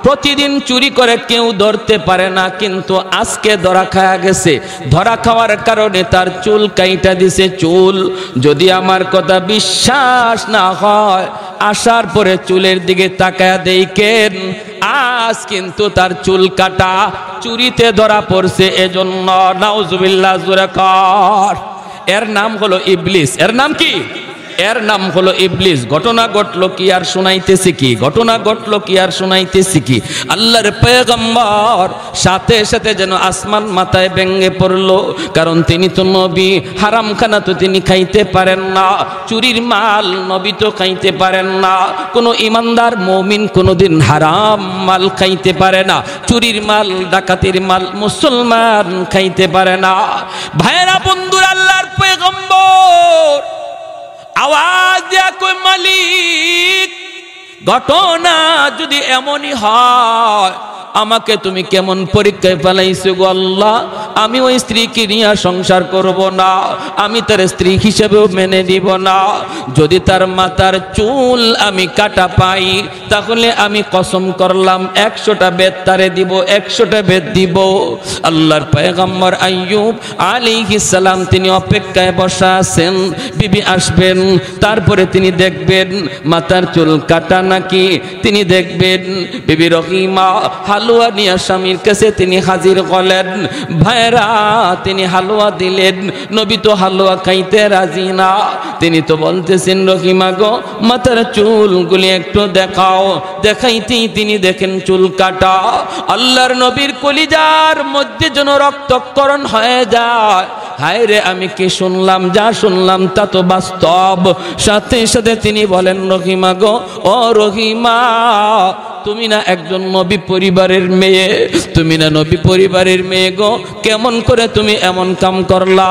প্রতিদিন চুরি করে কেউ ধরতে পারে না, কিন্তু আজকে ধরা খাওয়া গেছে। ধরা খাওয়ার কারণে তার চুল কাইটা দিছে। চুল যদি আমার কথা বিশ্বাস না হয়, আসার পরে চুলের দিকে তাকায়া দেখেন, আজ কিন্তু তার চুল কাটা চুরিতে ধরা পড়ছে। এজন্য নাউজুবিল্লাহ জোরে কর। এর নাম হলো ইবলিস। এর নাম কি? এর নাম হলো ইবলিস। ঘটনা ঘটলো কি আর শুনাইতেছি কি? ঘটনা ঘটলো কি আর শুনাইতেছি কি? আল্লাহর পয়গম্বর সাথে সাথে যেন আসমান মাথায় ভেঙে পড়লো, কারণ তিনি তো নবী। হারাম খানা তো তিনি খাইতে পারেন না, চুরির মাল নবী তো খাইতে পারেন না। কোনো ইমানদার মুমিন কোনোদিন হারাম মাল খাইতে পারে না, চুরির মাল ডাকাতির মাল মুসলমান খাইতে পারে না। ভাইরা বন্ধুরা, আল্লাহর পয়গম্বর আওয়াজ দিয়া কই, মালিক, ঘটনা যদি এমনই হয়, আমাকে তুমি কেমন পরীক্ষায় ফেলাইছো গো আল্লাহ? আমি ওই স্ত্রীকে নিয়ে সংসার করব না, আমি তার স্ত্রী হিসেবেও মেনে নিব না। যদি তার মাথার চুল আমি কাটা পাই, তাহলে আমি কসম করলাম 100টা বেত তারে দিব, 100টা বেত দিব। আল্লাহর পয়গম্বর আইয়ুব আলাইহিস সালাম তিনি অপেক্ষায় বসা আছেন, বিবি আসবেন, তারপরে তিনি দেখবেন মাথার চুল কাটা নাকি। তিনি দেখবেন বিবি রহিমা হালুয়া নিয়ে স্বামীর কাছে তিনি হাজির হলেন। ভাই ভাইরা তিনি হালুয়া দিলেন। নবী তো হালুয়া খাইতে রাজি না, তিনি তো বলতেছেন রহিমা গো মাথার চুলগুলি একটু দেখাও। দেখাইতেই তিনি দেখেন চুল কাটা। আল্লাহর নবীর কলিজার মধ্যে যেন রক্তক্ষরণ হয়ে যায়। হায় রে, আমি কি শুনলাম? যা শুনলাম তা তো বাস্তব। সাথে সাথে তিনি বলেন রহিমা গো, ও রহিমা, তুমি না একজন নবী পরিবারের মেয়ে, তুমি না নবী পরিবারের মেয়ে গো, কেমন করে তুমি এমন কাম করলা?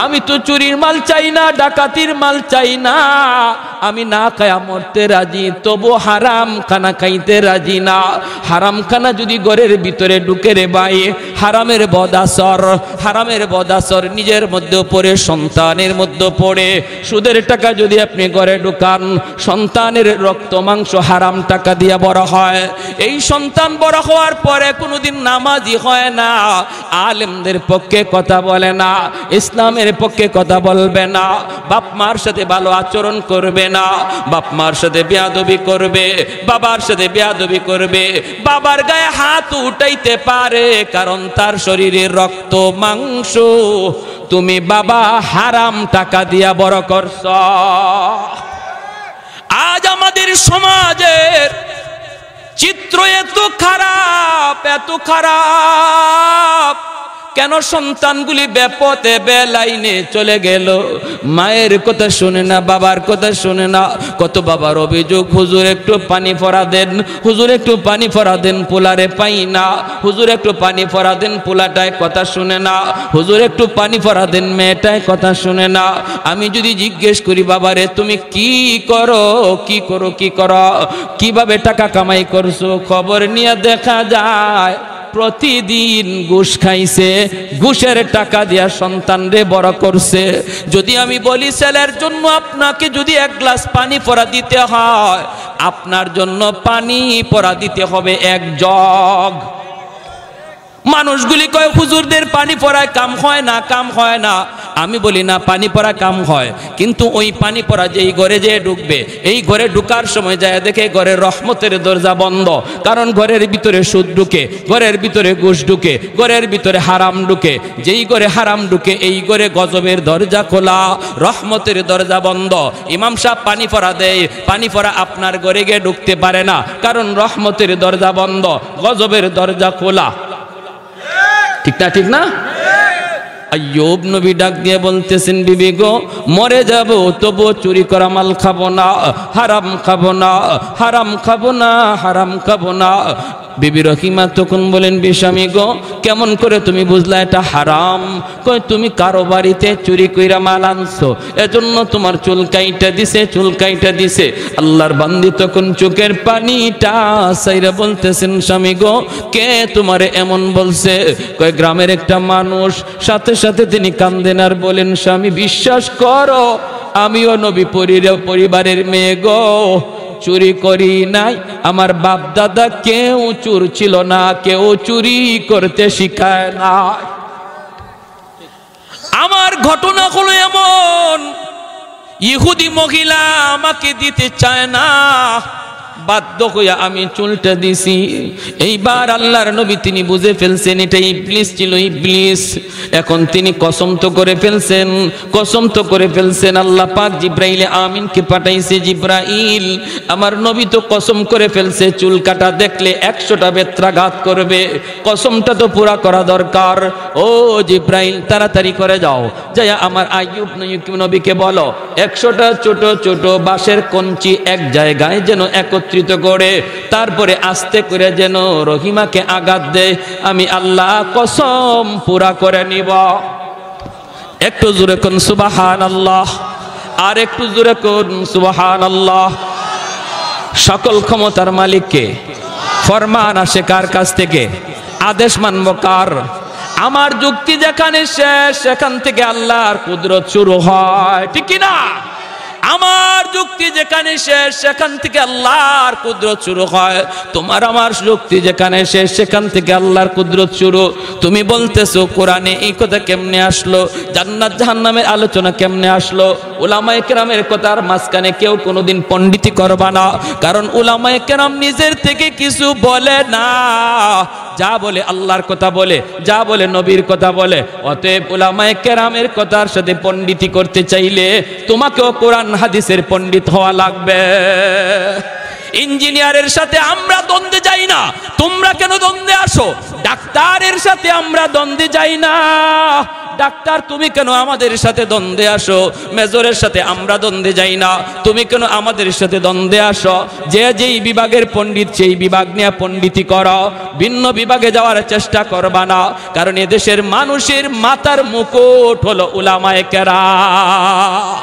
আমি তো চুরির মাল চাই না, ডাকাতির মাল চাই না, আমি না খায়া মরতে রাজি, তবু হারাম খানা খাইতে রাজি না। হারাম খানা যদি ঘরের ভিতরে ঢুকে রে ভাই, হারামের বদাসর, হারামের বদাসর নিজের মধ্যে পড়ে, সন্তানের মধ্যে পড়ে। সুদের টাকা যদি আপনি ঘরে ঢুকান, সন্তানের রক্ত মাংস হারাম টাকা দিয়ে বড় হয়। এই সন্তান বড় হওয়ার পরে কোনোদিন নামাজি হয় না, আলেমদের পক্ষে কথা বলে না, ইসলামের পক্ষে কথা বলবে না, বাপ মার সাথে ভালো আচরণ করবে না, বাপ মার সাথে বেয়াদবি করবে, বাবার সাথে বেয়াদবি করবে, বাবার গায়ে হাত উঠাইতে পারে, কারণ তার শরীরে রক্ত মাংস তুমি বাবা হারাম টাকা দিয়া বড় করছ। আজ আমাদের সমাজের চিত্র এত খারাপ, এত খারাপ। কেন সন্তানগুলি বেপথে বেলাইনে চলে গেল? মায়ের কথা শুনে না, বাবার কথা শুনে না। কত বাবার অভিযোগ, হুজুর একটু পানি ফোড়া দেন, হুজুর একটু পানি ফোড়া দেন, পোলারে পাই না, হুজুর একটু পানি ফোড়া দেন, পোলাটায় কথা শুনে না, হুজুর একটু পানি ফোড়া দেন, মেয়েটায় কথা শুনে না। আমি যদি জিজ্ঞেস করি বাবারে তুমি কি করো, কি করো, কি করো, কিভাবে টাকা কামাই করছো, খবর নিয়ে দেখা যায় প্রতিদিন ঘুষ খাইছে, ঘুষের টাকা দিয়া সন্তান রে বড় করছে। যদি আমি বলি ছেলের জন্য আপনাকে যদি এক গ্লাস পানি পরা দিতে হয়, আপনার জন্য পানি পরা দিতে হবে এক জগ। মানুষগুলি কয় হুজুরদের পানি পড়ায় কাম হয় না, কাম হয় না। আমি বলি না, পানি পড়া কাম হয়, কিন্তু ওই পানি পড়া যেই ঘরে যে ঢুকবে, এই ঘরে ঢুকার সময় যায় দেখে ঘরের রহমতের দরজা বন্ধ, কারণ ঘরের ভিতরে সুদ ঢুকে, ঘরের ভিতরে ঘুষ ঢুকে, ঘরের ভিতরে হারাম ঢুকে। যেই ঘরে হারাম ঢুকে এই ঘরে গজবের দরজা খোলা, রহমতের দরজা বন্ধ। ইমাম সাহেব পানি পড়া দেয়, পানি পড়া আপনার ঘরে গিয়ে ঢুকতে পারে না, কারণ রহমতের দরজা বন্ধ, গজবের দরজা খোলা। ঠিক না? ঠিক না? আইয়ুব নবী ডাক দিয়ে বলতেছেন বিবি গো মরে যাব তবু চুরি করা মাল খাবো না, হারাম খাবো না, হারাম খাবো না, হারাম খাবো না। বিবি রহিমা তখন বলেন স্বামী গো কেমন করে তুমি বুঝলা এটা হারাম? কই তুমি কারো বাড়িতে চুরি কইরা মাল আনছো, এজন্য তোমার চুল কাইটা দিছে, চুল কাইটা দিছে। আল্লাহর বান্দি তখন চোখের পানিটা সাইরা বলতেছেন স্বামী গো কে তোমারে এমন বলছে? কই গ্রামের একটা মানুষ। সাথে সাথে তিনি কান্দেন আর বলেন স্বামী বিশ্বাস করো আমিও নবী পরিবারের মেয়ে গো, চুরি করি নাই, আমার বাপ দাদা কেউ চোর ছিল না, কেউ চুরি করতে শিখায় না। আমার ঘটনা হলো এমন, ইহুদি মহিলা আমাকে দিতে চায় না, বাধ্য হইয়া আমি চুলটা দিছি। এইবার আল্লাহর নবী তিনি বুঝে ফেলছেন এটা ইবলিস ছিল, ইবলিস। এখন তিনি কসম তো করে ফেলছেন, কসম তো করে ফেলছেন। আল্লাহ পাক জিব্রাইল আমিনকে পাঠাইছে, জিব্রাইল আমার নবী তো কসম করে ফেলছে চুল কাটা দেখলে 100টা বেত্রাঘাত করবে, কসমটা তো পুরা করা দরকার। ও জিব্রাইল তাড়াতাড়ি করে যাও, যাই আমার আইয়ুব নবীকে বলো 100টা ছোট ছোট বাঁশের কঞ্চি এক জায়গায় যেন একত্রিত করে তারপরে আস্তে করে যেন রহিমাকে আঘাত দেয়, আমি আল্লাহ কসম পুরা করে নিব। একটু জোরে কোন সুবহানাল্লাহ, আর একটু জোরে কোন সুবহানাল্লাহ। সকল ক্ষমতার মালিককে, ফরমান আসে কার কাছ থেকে? আদেশ মানব কার? আমার যুক্তি যেখানে শেষ সেখান থেকে আল্লাহর কুদরত শুরু হয়, ঠিক কি না? আমার যুক্তি যেখানে শেষ সেখান থেকে আল্লাহর কুদরত শুরু হয়। তোমার আমার যুক্তি যেখানে শেষ সেখান থেকে আল্লাহর কুদরত শুরু। তুমি বলতেছো কোরআনে এই কথা কেমনে আসলো, জান্নাত জাহান্নামের আলোচনা কেমনে আসলো? উলামায়ে কেরামের কথার মাঝখানে কেউ কোনোদিন পণ্ডিতি করবা না, কারণ উলামায়ে কেরাম নিজের থেকে কিছু বলে না, যা বলে আল্লাহর কথা বলে, যা বলে নবীর কথা বলে। অতএব উলামায়ে কেরামের কথার সাথে পণ্ডিতি করতে চাইলে তোমাকেও কোরআন হাদিসের পণ্ডিত হওয়া লাগবে। ইঞ্জিনিয়ারের সাথে আমরা দ্বন্দ্বে যাই না, তোমরা কেন দ্বন্দ্বে আসো? ডাক্তারের সাথে আমরা দ্বন্দ্বে যাই না, ডাক্তার তুমি কেন আমাদের সাথে দ্বন্দ্বে আসো? মেজরের সাথে আমরা দ্বন্দ্বে যাই না, তুমি কেন আমাদের সাথে দ্বন্দ্বে আসো? যে যেই বিভাগের পণ্ডিত সেই বিভাগ নিয়ে পণ্ডিতি করো, ভিন্ন বিভাগে যাওয়ার চেষ্টা করবা না। কারণ এদেশের মানুষের মাথার মুকুট হলো উলামায়ে কেরাম।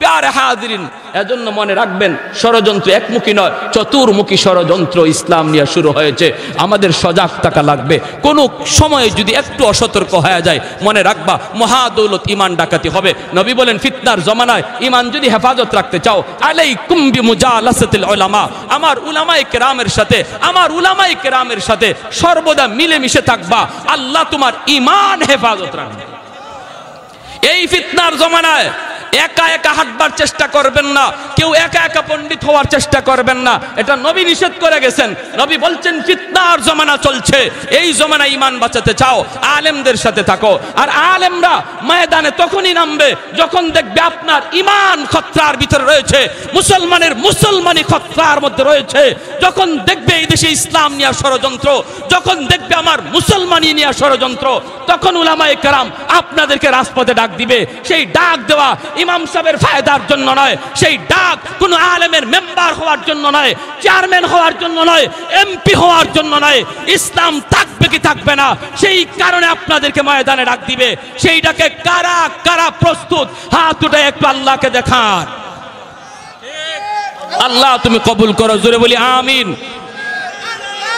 প্যারে হাজিরিন, এজন্য মনে রাখবেন, ষড়যন্ত্র একমুখী নয়, চতুর্মুখী ষড়যন্ত্র ইসলাম নিয়ে শুরু হয়েছে। আমাদের সজাগ থাকা লাগবে। কোনো সময়ে যদি একটু অসতর্ক হয়ে যায়, মনে রাখবা মহাদৌলত ইমান ডাকাতি হবে। নবী বলেন, ফিতনার জমানায় ইমান যদি হেফাজত রাখতে চাও, আলাইকুম বিমুজালাসাতিল উলামা, আমার উলামায়ে কেরামের সাথে, আমার উলামায়ে কেরামের সাথে সর্বদা মিলেমিশে থাকবা, আল্লাহ তোমার ইমান হেফাজত রাখবে। এই ফিতনার জমানায় একা একা হাঁটবার চেষ্টা করবেন না, কেউ একা একা পণ্ডিত হওয়ার চেষ্টা করবেন না, এটা নবী নিষেধ করে গেছেন। নবী বলছেন, ফিতনার জমানা চলছে, এই জমানায় ঈমান বাঁচাতে চাও, আলেমদের সাথে থাকো। আর আলেমরা ময়দানে তখনই নামবে যখন দেখবে আপনার ঈমান খতরার ভিতরে রয়েছে, মুসলমানের মুসলমানি খতরার মধ্যে রয়েছে, যখন দেখবে এই দেশে ইসলাম নিয়ে ষড়যন্ত্র, যখন দেখবে আমার মুসলমানি নিয়ে ষড়যন্ত্র, তখন উলামায়ে কেরাম আপনাদেরকে রাজপথে ডাক দিবে। সেই ডাক দেওয়া ইমাম সাহেবের ফায়দার জন্য নয়, সেই ডাক কোন আলেমের মেম্বার হওয়ার জন্য নয়, চেয়ারম্যান হওয়ার জন্য নয়, এমপি হওয়ার জন্য নয়। ইসলাম থাকবে কি থাকবে না, সেই কারণে আপনাদেরকে ময়দানে ডাক দিবে। সেই ডাকে কারা কারা প্রস্তুত, হাত উঠে একটু আল্লাহকে দেখান। আল্লাহ তুমি কবুল করো, জোরে বলি আমিন।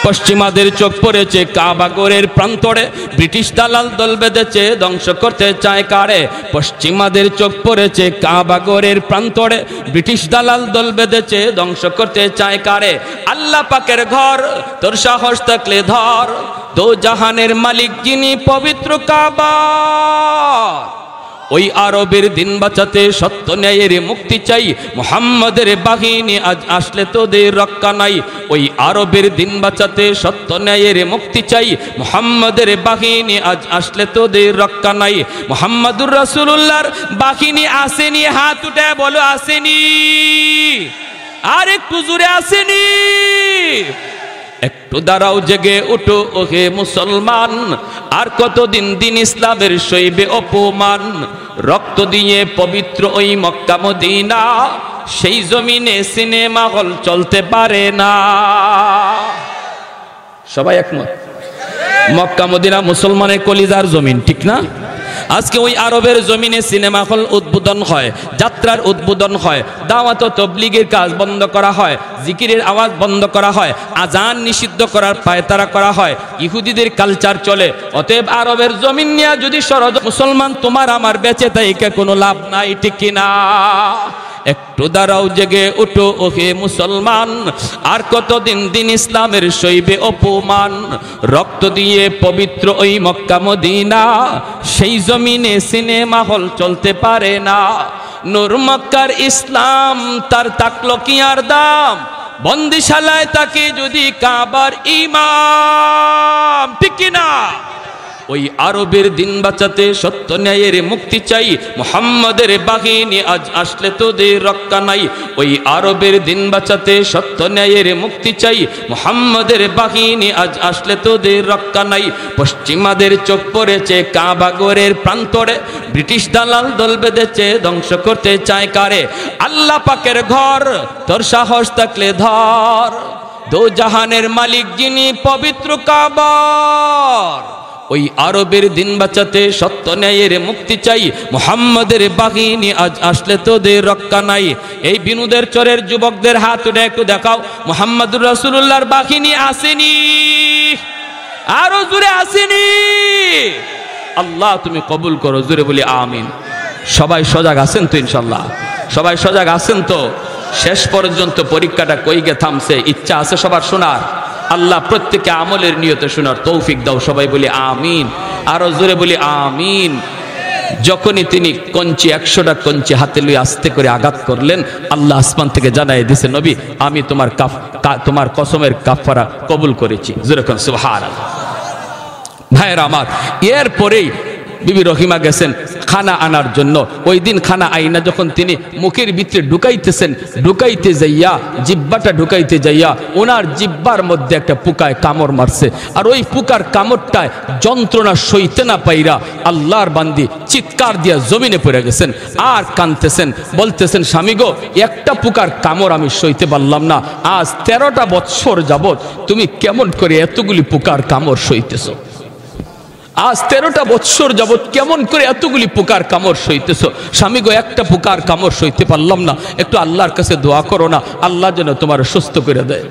পশ্চিমাদের চোখ পড়েছে কাবাগরের প্রান্তরে, ব্রিটিশ দালাল দল বেঁধেছে ধ্বংস করতে চায় কারে। পশ্চিমাদের চোখ পড়েছে কাবাগরের প্রান্তরে, ব্রিটিশ দালাল দল বেঁধেছে ধ্বংস করতে চায় কারে। আল্লাহ পাকের ঘর তোর সাহস থাকলে ধর, দো জাহানের মালিক যিনি পবিত্র কাবা। ওই আরবের দিন বাঁচাতে সত্য ন্যায়ের মুক্তি চাই, মুহাম্মাদের বাহিনী আজ আসলে তোদের রক্ষা নাই। ওই আরবের দিন বাঁচাতে সত্য ন্যায়ের মুক্তি চাই, মুহাম্মাদের বাহিনী আজ আসলে তোদের রক্ষা নাই। মুহাম্মাদুর রাসূলুল্লাহর বাহিনী আসেনি, হাত উঠে বলো আসেনি। আর একটু জোরে আসেনি। একটু দাঁড়াও, জেগে উঠো ওহে মুসলমান, আর কতদিন দিন ইসলামের সইবে অপমান। রক্ত দিয়ে পবিত্র ওই মক্কা মদিনা, সেই জমিনে সিনেমা হল চলতে পারে না। সবাই একমত? মক্কা মদিনা মুসলমানের কলিজার জমিন, ঠিক না? আজকে ওই আরবের জমিনে সিনেমা হল উদ্বোধন হয়, যাত্রার উদ্বোধন হয়, দাওয়াত ও তাবলীগের কাজ বন্ধ করা হয়, জিকিরের আওয়াজ বন্ধ করা হয়, আজান নিষিদ্ধ করার পায়তারা করা হয়, ইহুদিদের কালচার চলে। অতএব আরবের জমিন নিয়ে যদি মুসলমান তোমার আমার বেঁচে থাকে কোনো লাভ নাই, ঠিক কিনা? একটু দাঁড়াও, জেগে উঠো ওহে মুসলমান, আর কতদিন দিন ইসলামের সইবে অপমান। রক্ত দিয়ে পবিত্র ওই মক্কা মদিনা, সেই জমিনে সিনেমা হল চলতে পারে না। নূর মক্কার ইসলাম তার তাকলো কি আর দাম, বন্দিশালায় তাকে যদি কাবার ইমাম, ঠিক কিনা? ওই আরবের দিন বাঁচাতে সত্য ন্যায়ের মুক্তি চাই, মুহাম্মাদের বাহিনী আজ আসলে তোদের রক্ষা নাই। ওই আরবের দিন বাঁচাতে সত্য ন্যায়ের মুক্তি চাই, মুহাম্মাদের বাহিনী আজ আসলে তোদের রক্ষা নাই। পশ্চিমাদের চোখ পড়েছে কাবাগরের প্রান্তরে, ব্রিটিশ দালাল দল বেঁধেছে ধ্বংস করতে চায় কারে। আল্লাহ পাকের ঘর তোর সাহস থাকলে ধর, দো জাহানের মালিক যিনি পবিত্র কাবা। ওই আরবের দিন বাঁচাতে সত্য ন্যায়ের মুক্তি চাই, মুহাম্মাদের বাহিনী আজ আসলে তোদের রক্ষা নাই। এই বিনোদের চরের যুবকদের হাত উঠে একটু দেখাও, মুহাম্মাদুর রাসূলুল্লাহর বাহিনী আসেনি, আরো জোরে আসেনি। আল্লাহ তুমি কবুল করো, জোরে বলি আমিন। সবাই সজাগ আছেন তো? ইনশাল্লাহ সবাই সজাগ আছেন তো? শেষ পর্যন্ত পরীক্ষাটা কইগে থামছে, ইচ্ছা আছে সবার শোনার? আল্লাহ প্রত্যেককে আমলের নিয়তে শোনার তৌফিক দাও, সবাই বলি আমিন, আরো জোরে বলি আমিন। যখনই তিনি কঞ্চি 100টা কঞ্চি হাতে লইয়া আস্তে করে আঘাত করলেন, আল্লাহ আসমান থেকে জানাই দিছে, নবী আমি তোমার কসমের কাফারা কবুল করেছি। যেরকম সুবহানাল্লাহ। ভাইয়েরা আমার, এরপরেই বিবি রহিমা গেছেন খানা আনার জন্য। ওই দিন খানা আইনা যখন তিনি মুখের ভিতরে ঢুকাইতে যাইয়া, জিব্বাটা ঢুকাইতে যাইয়া ওনার জিব্বার মধ্যে একটা পোকায় কামড় মারছে। আর ওই পোকার কামড়টায় যন্ত্রণা সইতে না পাইরা আল্লাহর বান্দি চিৎকার দিয়া জমিনে পড়ে গেছেন আর কাঁদতেছেন, বলতেছেন স্বামী গো, একটা পোকার কামড় আমি সইতে পারলাম না, আজ 13টা বৎসর যাবত তুমি কেমন করে এতগুলি পোকার কামড় সইতেছ? আজ 13টা বৎসর যাবত কেমন করে এতগুলি পোকার কামড় সইতেছ? স্বামী গো, একটা পোকার কামড় সইতে পারলাম না, একটু আল্লাহর কাছে দোয়া করো না, আল্লাহ যেন তোমার সুস্থ করে দেয়।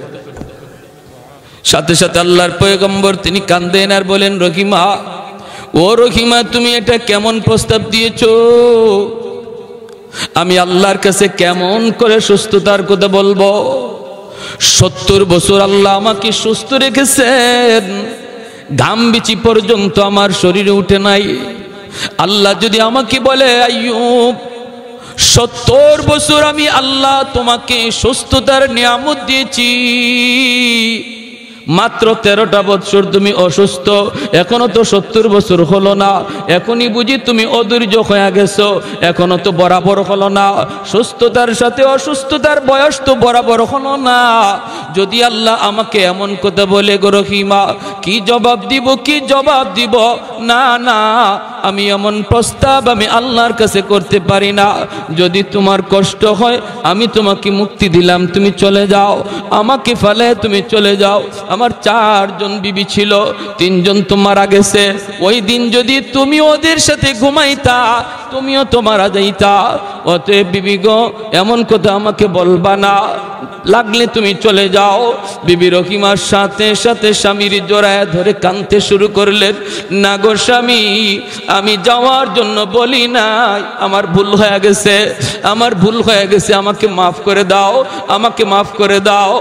সাথে সাথে আল্লাহর পয়গম্বর তিনি কান্দেন আর বলেন, রহিমা, ও রহিমা, তুমি এটা কেমন প্রস্তাব দিয়েছ? আমি আল্লাহর কাছে কেমন করে সুস্থতার কথা বলবো? 70 বছর আল্লাহ আমাকে সুস্থ রেখেছেন, ঘামবিচি পর্যন্ত আমার শরীরে উঠে নাই। আল্লাহ যদি আমাকে বলে, আইয়ুব 70 বছর আমি আল্লাহ তোমাকে সুস্থতার নিয়ামত দিয়েছি, মাত্র 13টা বছর তুমি অসুস্থ, এখনো তো 70 বছর হলো না, এখনই বুঝি তুমি অধৈর্য হয়ে গেছো, এখনো তো বরাবর হলো না, সুস্থতার সাথে অসুস্থতার বয়স তো বরাবর হলো না। যদি আল্লাহ আমাকে এমন কথা বলে, গো রহিমা, কি জবাব দিব? না না, আমি এমন প্রস্তাব আমি আল্লাহর কাছে করতে পারি না। যদি তোমার কষ্ট হয়, আমি তোমাকে মুক্তি দিলাম, তুমি চলে যাও, আমাকে ফেলে তুমি চলে যাও। আমার 4 জন বিবি ছিল, 3 জন তো মারা গেছে। ওই দিন যদি তুমি ওদের সাথে ঘুমাইতা, তুমিও তো মারা যাইতা। অতএব বিবি গো, এমন কথা আমাকে বলবা না, লাগলে তুমি চলে যাও। বিবি রহিমার সাথে সাথে স্বামীর জড়ায় ধরে কাঁদতে শুরু করলেন, না গো স্বামী, আমি যাওয়ার জন্য বলি নাই, আমার ভুল হয়ে গেছে, আমাকে মাফ করে দাও, আমাকে মাফ করে দাও।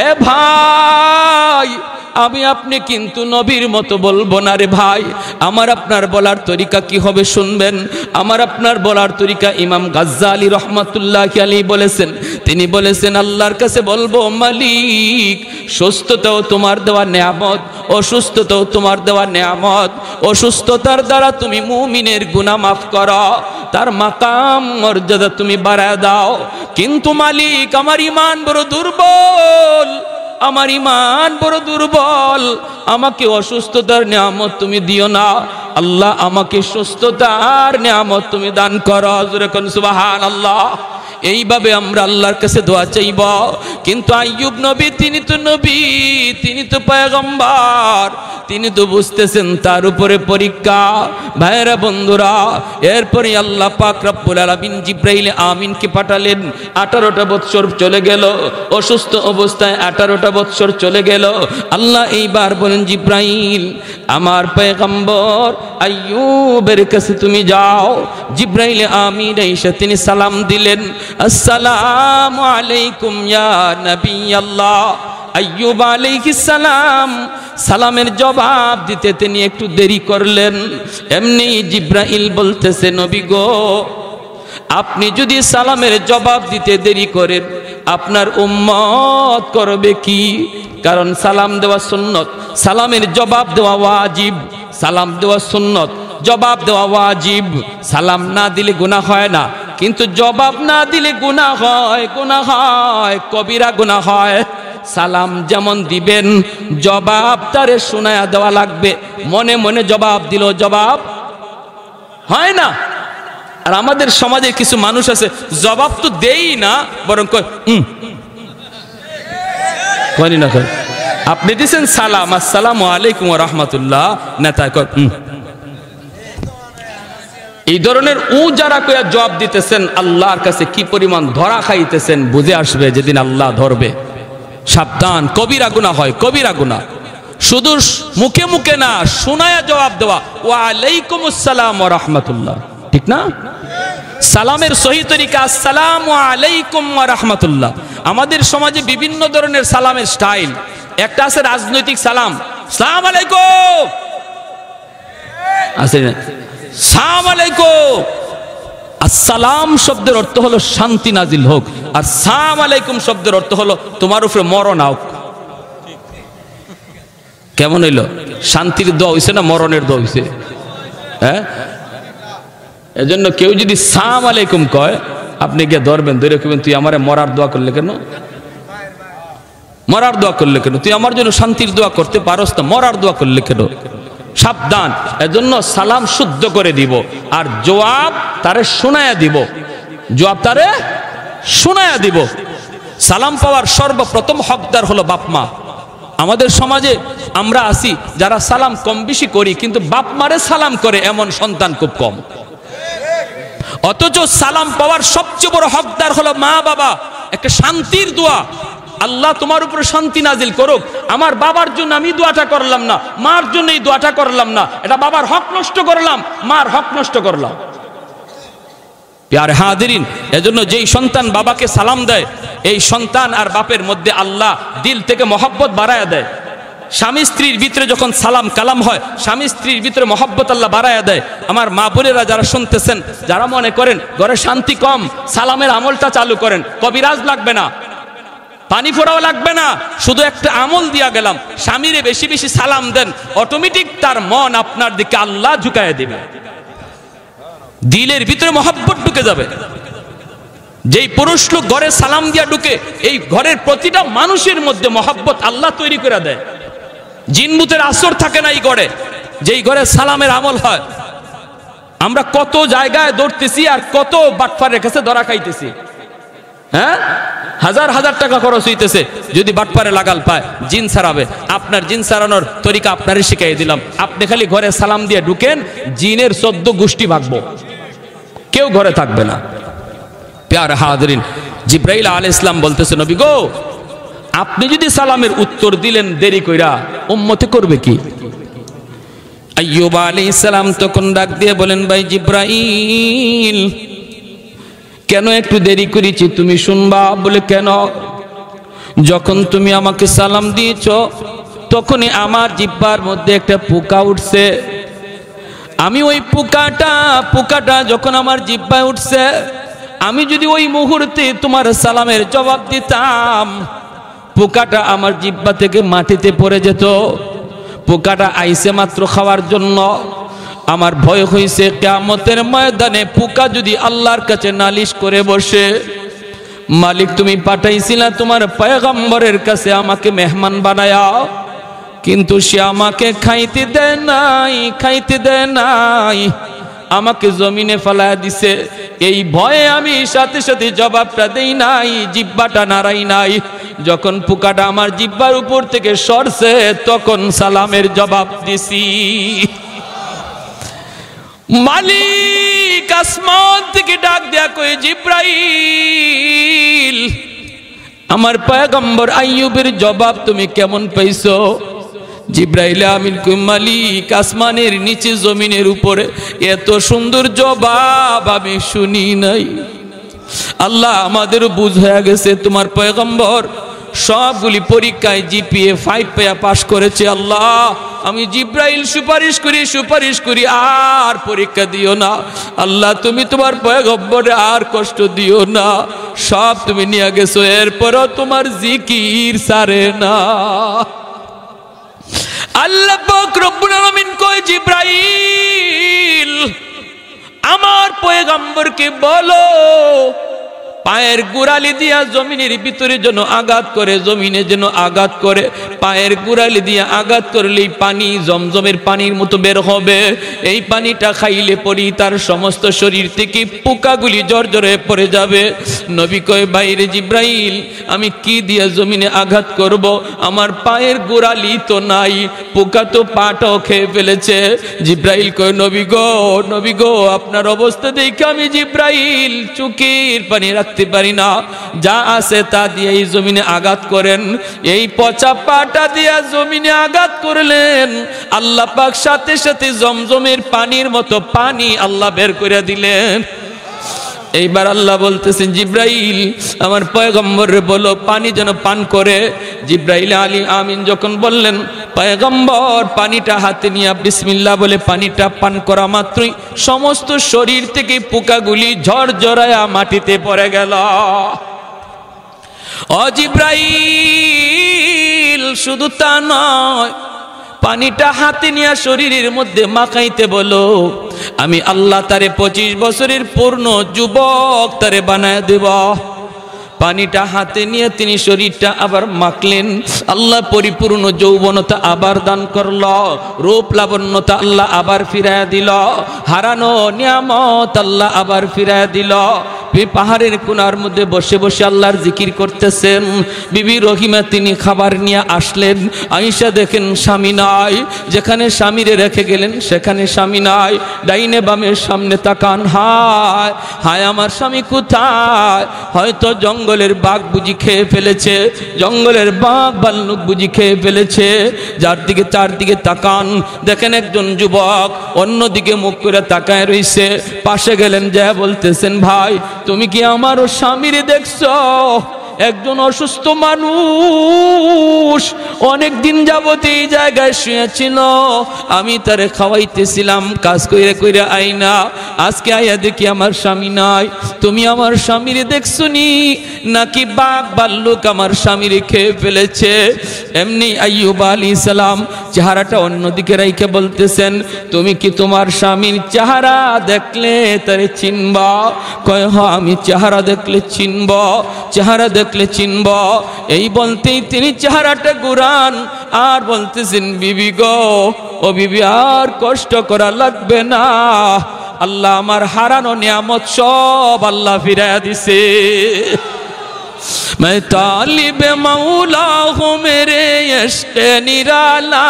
এ ভাই, আমি আপনি কিন্তু নবীর মতো বলবো না রে ভাই। আমার আপনার বলার তরিকা কি হবে শুনবেন। আমার আপনার বলার তরিকা ইমাম গাজ্জালি রহমাতুল্লাহি আলাইহি বলেছেন। তিনি বলেছেন, আল্লাহর কাছে বলবো, মালিক, সুস্থতাও তোমার দেওয়া নেয়ামত, অসুস্থতাও তোমার দেওয়া নেয়ামত। অসুস্থতার দ্বারা তুমি মুমিনের গুনাহ মাফ করো, তার মাকাম মর্যাদা তুমি বাড়ায় দাও। কিন্তু মালিক, আমার ঈমান বড় দুর্বল, আমাকে অসুস্থতার নিয়ামত তুমি দিও না। আল্লাহ, আমাকে সুস্থতার নিয়ামত তুমি দান করো। যেরকম সুবহানাল্লাহ। এইভাবে আমরা আল্লাহর কাছে দোয়া চাইব। কিন্তু আইয়ুব নবী, তিনি তো পয়গম্বর, তিনি তো বুঝতেছেন তার উপরে পরীক্ষা। ভাইরা বন্ধুরা, এরপরে আল্লাহ পাক রব্বুল আলামিন জিব্রাইল আমিনকে পাঠালেন। 18টা বৎসর চলে গেল, অসুস্থ অবস্থায় 18টা বৎসর চলে গেল। আল্লাহ এইবার বলেন, জিব্রাইল, আমার পয়গম্বর আইয়ুবের কাছে তুমি যাও। জিব্রাইল আমিন এসে তিনি সালাম দিলেন, আসসালামু আলাইকুম ইয়া নবী আল্লাহ। আইয়ুব আলাইহিস সালাম সালামের জবাব দিতে তিনি একটু দেরি করলেন। এমনি জিব্রাইল বলতেছে, নবী গো, আপনি যদি সালামের জবাব দিতে দেরি করেন, আপনার উম্মত করবে কি? কারণ সালাম দেওয়া সুন্নত, সালামের জবাব দেওয়া ওয়াজিব। সালাম দেওয়া সুন্নত, জবাব দেওয়া ওয়াজিব। সালাম না দিলে গুনাহ হয় না, কিন্তু জবাব না দিলে গুনাহ হয়, কবিরা গুনাহ হয়। সালাম যেমন দিবেন, জবাব তারে শোনায়া দেওয়া লাগবে। মনে মনে জবাব দিল, জবাব হয় না। আর আমাদের সমাজে কিছু মানুষ আছে, জবাব তো দেই না, বরং কয় না। আপনি দিচ্ছেন সালাম, আসসালামু আলাইকুম ওয়া রাহমাতুল্লাহ, নেতা কয় এই ধরনের যারা কয়া জবাব দিতেছেন, আল্লাহর কাছে কি পরিমাণ ধরা খাইতেছেন বুঝে আসবে যেদিন আল্লাহ ধরবে। সাবধান, কবিরা গুনাহ হয়, কবিরা গুনাহ। শুধু মুখে মুখে না, শোনায়া জবাব দেওয়া, ওয়া আলাইকুমুস সালাম ওয়া রাহমাতুল্লাহ, ঠিক না? সালামের সহি তরিকা আসসালামু আলাইকুম ওয়া রাহমাতুল্লাহ। আমাদের সমাজে বিভিন্ন ধরনের সালামের স্টাইল। একটা আছে রাজনৈতিক সালাম, সালাম আলাইকুম, আছে না? সালাম আলাইকুম। আসসালাম শব্দের অর্থ হলো শান্তি নাজিল হোক, আর সালাম আলাইকুম শব্দের অর্থ হলো তোমার উপরে মরণ হোক। কেমন হইল? শান্তির দোয়া হইছে না মরণের দোয়া হইছে? হ্যাঁ, এজন্য কেউ যদি সালাম আলাইকুম কয়, আপনি গিয়ে ধরবেন, ধরে কইবেন তুই আমারে মরার দোয়া করলে কেন? মরার দোয়া করলে কেন? তুই আমার জন্য শান্তির দোয়া করতে পারস না, মরার দোয়া করলে কেন? সাবধান। এজন্য সালাম শুদ্ধ করে দিব, আর জবাব তারে শোনায়া দিব, জবাব তারে শোনায়া দিব। সালাম পাওয়ার সর্বপ্রথম হকদার হলো বাপ মা। আমাদের সমাজে আমরা আছি যারা সালাম কম বেশি করি, কিন্তু বাপ মারে সালাম করে এমন সন্তান খুব কম। অথচ সালাম পাওয়ার সবচেয়ে বড় হকদার হলো মা বাবা। একটা শান্তির দোয়া, আল্লাহ তোমার উপরে শান্তি নাজিল করুক। আমার বাবার জন্য আমি দোয়াটা করলাম না, মার জন্য এই দোয়াটা করলাম না, এটা বাবার হক নষ্ট করলাম, মার হক নষ্ট করলাম। প্যারে হাজিরিন, এজন্য যেই সন্তান বাবাকে সালাম দেয়, এই সন্তান আর বাপের মধ্যে আল্লাহ দিল থেকে মহব্বত বাড়ায়া দেয়। স্বামী স্ত্রীর ভিতরে যখন সালাম কালাম হয়, স্বামী স্ত্রীর ভিতরে মহব্বত আল্লাহ বাড়ায়া দেয়। আমার মা বোনেরা যারা শুনতেছেন, যারা মনে করেন ঘরে শান্তি কম, সালামের আমলটা চালু করেন। কবিরাজ লাগবে না, পানি ফোড়াও লাগবে না, শুধু একটা আমল দিয়া গেলাম, স্বামীরে বেশি বেশি সালাম দেন, অটোমেটিক তার মন আপনার দিকে আল্লাহ ঝুঁকায় দিবে, দিলের ভিতরে মহব্বত ঢুকে যাবে। যেই পুরুষ লোক ঘরে সালাম দিয়া ঢুকে, এই ঘরের প্রতিটা মানুষের মধ্যে মহব্বত আল্লাহ তৈরি করে দেয়। জিনবুতের আসর থাকে না এই ঘরে, যেই ঘরে সালামের আমল হয়। আমরা কত জায়গায় দৌড়তেছি আর কত বাটপারের কাছে ধরা খাইতেছি। হ্যাঁ, হাজার হাজার টাকা খরচ হইতেছে, যদি বাটপারে লাগাল পায় জিন ছাড়াবে। আপনার জিন ছাড়ানোর তরিকা আপনারই শিখাই দিলাম। আপনি খালি ঘরে সালাম দিয়ে ঢুকেন, জিনের 14 গোষ্ঠী ভাগবো, কেউ ঘরে থাকবে না। প্যারে হাজিরিন, জিব্রাইল আলাইহিস সালাম বলতেছে, নবী গো, আপনি যদি সালামের উত্তর দিলেন দেরি কইরা, উম্মতে করবে কি? আইয়ুব আলাইহিস সালাম তখন ডাক দিয়ে বলেন, ভাই জিব্রাইল, কেন একটু দেরি করেছি তুমি শুনবা? বলে কেন? যখন তুমি আমাকে সালাম দিয়েছ, তখনই আমার জিহ্বার মধ্যে একটা পোকা উঠছে। আমি ওই পোকাটা যখন আমার জিহ্বায় উঠছে, আমি যদি ওই মুহূর্তে তোমার সালামের জবাব দিতাম, পোকাটা আমার জিহ্বা থেকে মাটিতে পড়ে যেত। পোকাটা আইছে মাত্র খাওয়ার জন্য। আমার ভয় হয়েছে কিয়ামতের ময়দানে পোকা যদি আল্লাহর কাছে নালিশ করে বসে, মালিক তুমি পাঠাইছিলা তোমার পয়গম্বরের কাছে আমাকে মেহমান বানায়া, কিন্তু সে আমাকে খাইতে দেয় নাই, আমাকে জমিনে ফেলায় দিছে। এই ভয়ে আমি সাথে সাথে জবাবটা দেই নাই, জিহ্বাটা নাড়াই নাই। যখন পোকাটা আমার জিহ্বার উপর থেকে সরছে, তখন সালামের জবাব দিছি। মালিক আসমান থেকে ডাক দেয়া কই, জিব্রাইল, আমার পয়গম্বর আইয়ুবের জবাব তুমি কেমন পাইছো? জিব্রাইল আমিন কই, মালিক আসমানের নিচে জমিনের উপরে এত সুন্দর জবাব আমি শুনি নাই। আল্লাহ, আমাদের বুঝ হয়ে গেছে তোমার পয়গম্বর সবগুলি পরীক্ষায় জিপিএ 5 পেয়ে পাশ করেছে। আল্লাহ, আমি জিব্রাইল সুপারিশ করি আর পরীক্ষা দিও না। আল্লাহ, তুমি তোমার পয়গম্বরে আর কষ্ট দিও না। সব তুমি নিয়ে গেছো, এরপরও তোমার জিকির সারে না। আল্লাহ পাক রব্বুল আলামিন কয়, জিব্রাইল, আমার পয়গম্বরকে বলো পায়ের গোড়ালি দিয়া জমিনের ভিতরে যেন আঘাত করে, জমিনে যেন আঘাত করে। পায়ের গোড়ালি দিয়া আঘাত করলেই পানি জমজমের পানির মতো বের হবে। এই পানিটা খাইলে পরি তার সমস্ত শরীর থেকে পোকাগুলি জর্জরে পড়ে যাবে। নবী কয়, বাইরে জিব্রাইল, আমি কি দিয়া জমিনে আঘাত করব? আমার পায়ের গোড়ালি তো নাই, পোকা তো পাটাও খেয়ে ফেলেছে। জিব্রাইল কয়, নবী গো, আপনার অবস্থা দেখে আমি জিব্রাইল চোখের পানি রাখতে পারি না, যা আছে তা দিয়ে এই জমিনে আঘাত করেন। এই পচা পাটা দিয়া জমিনে আঘাত করলেন, আল্লাহ পাক সাথে সাথে জমজমের পানির মতো পানি আল্লাহ বের করে দিলেন। এইবার আল্লাহ বলতেছেন জিব্রাইল আমার পয়গম্বরে বলো পানি যেন পান করে। জিব্রাইল আলী আমিন যখন বললেন পয়গম্বর পানিটা হাতে নিয়ে বিসমিল্লাহ বলে পানিটা পান করা মাত্রই সমস্ত শরীর থেকে পোকাগুলি ঝরঝরায়া মাটিতে পড়ে গেল। ও জিব্রাইল শুধু তা নয়, পানিটা হাতে নিয়ে শরীরের মধ্যে মাখাইতে বলো, আমি আল্লাহ তারে 25 বছরের পূর্ণ যুবক তারে বানায় দেব। পানিটা হাতে নিয়ে তিনি শরীরটা আবার মাখলেন, আল্লাহ পরিপূর্ণ যৌবনতা আবার দান করল, রূপ লাবণ্যতা আল্লাহ আবার ফিরাইয়া দিল, হারানো নিয়ামত আল্লাহ আবার ফিরাইয়া দিল। পাহাড়ের কোনার মধ্যে বসে বসে আল্লাহর জিকির করতেছেন। বিবি রহিমা তিনি খাবার নিয়ে আসলেন, আয়েশা দেখেন স্বামী নাই, যেখানে স্বামীরে রেখে গেলেন সেখানে স্বামী নাই। ডাইনে বামের সামনে তাকান, হায় হায় আমার স্বামী কোথায়? হয়তো জঙ্গলের বাঘ বুঝি খেয়ে ফেলেছে, জঙ্গলের বাঘ ভাল্লুক বুঝি খেয়ে ফেলেছে। চারদিকে তাকান, দেখেন একজন যুবক অন্যদিকে মুখ করে তাকায় রইছে। পাশে গেলেন, যা বলতেছেন ভাই তুমি কি আমার ও স্বামীরে দেখছো? একজন অসুস্থ মানুষ অনেক দিন যাবত এই জায়গায় শুয়েছিল, আমি তারে খাওয়াইতেছিলাম, কাজ কইরে কইরে আইনা আজকে আইয়া দেখি আমার স্বামী নাই। তুমি আমার স্বামীরে দেখছো নি নাকি বাঘ ভাল্লুক আমার স্বামীরে খেয়ে ফেলেছে? এমনি আইয়ুব আলাইহিস সালাম চেহারাটা অন্যদিকে রাইখে বলতেছেন, তুমি কি তোমার স্বামীর চেহারা দেখলে তারে চিনবা? কয় হ আমি চেহারা দেখলে চিনব, চেহারা দেখলে চিনব। এই বলতেই তিনি চেহারাটা ঘুরান আর বলতেছেন, বিবি গো, ও বিবি আর কষ্ট করা লাগবে না, আল্লাহ আমার হারানো নিয়ামত সব আল্লাহ ফিরাইয়া দিছে। मैं तालिब मौला हूँ मेरे इश्क़ निराला,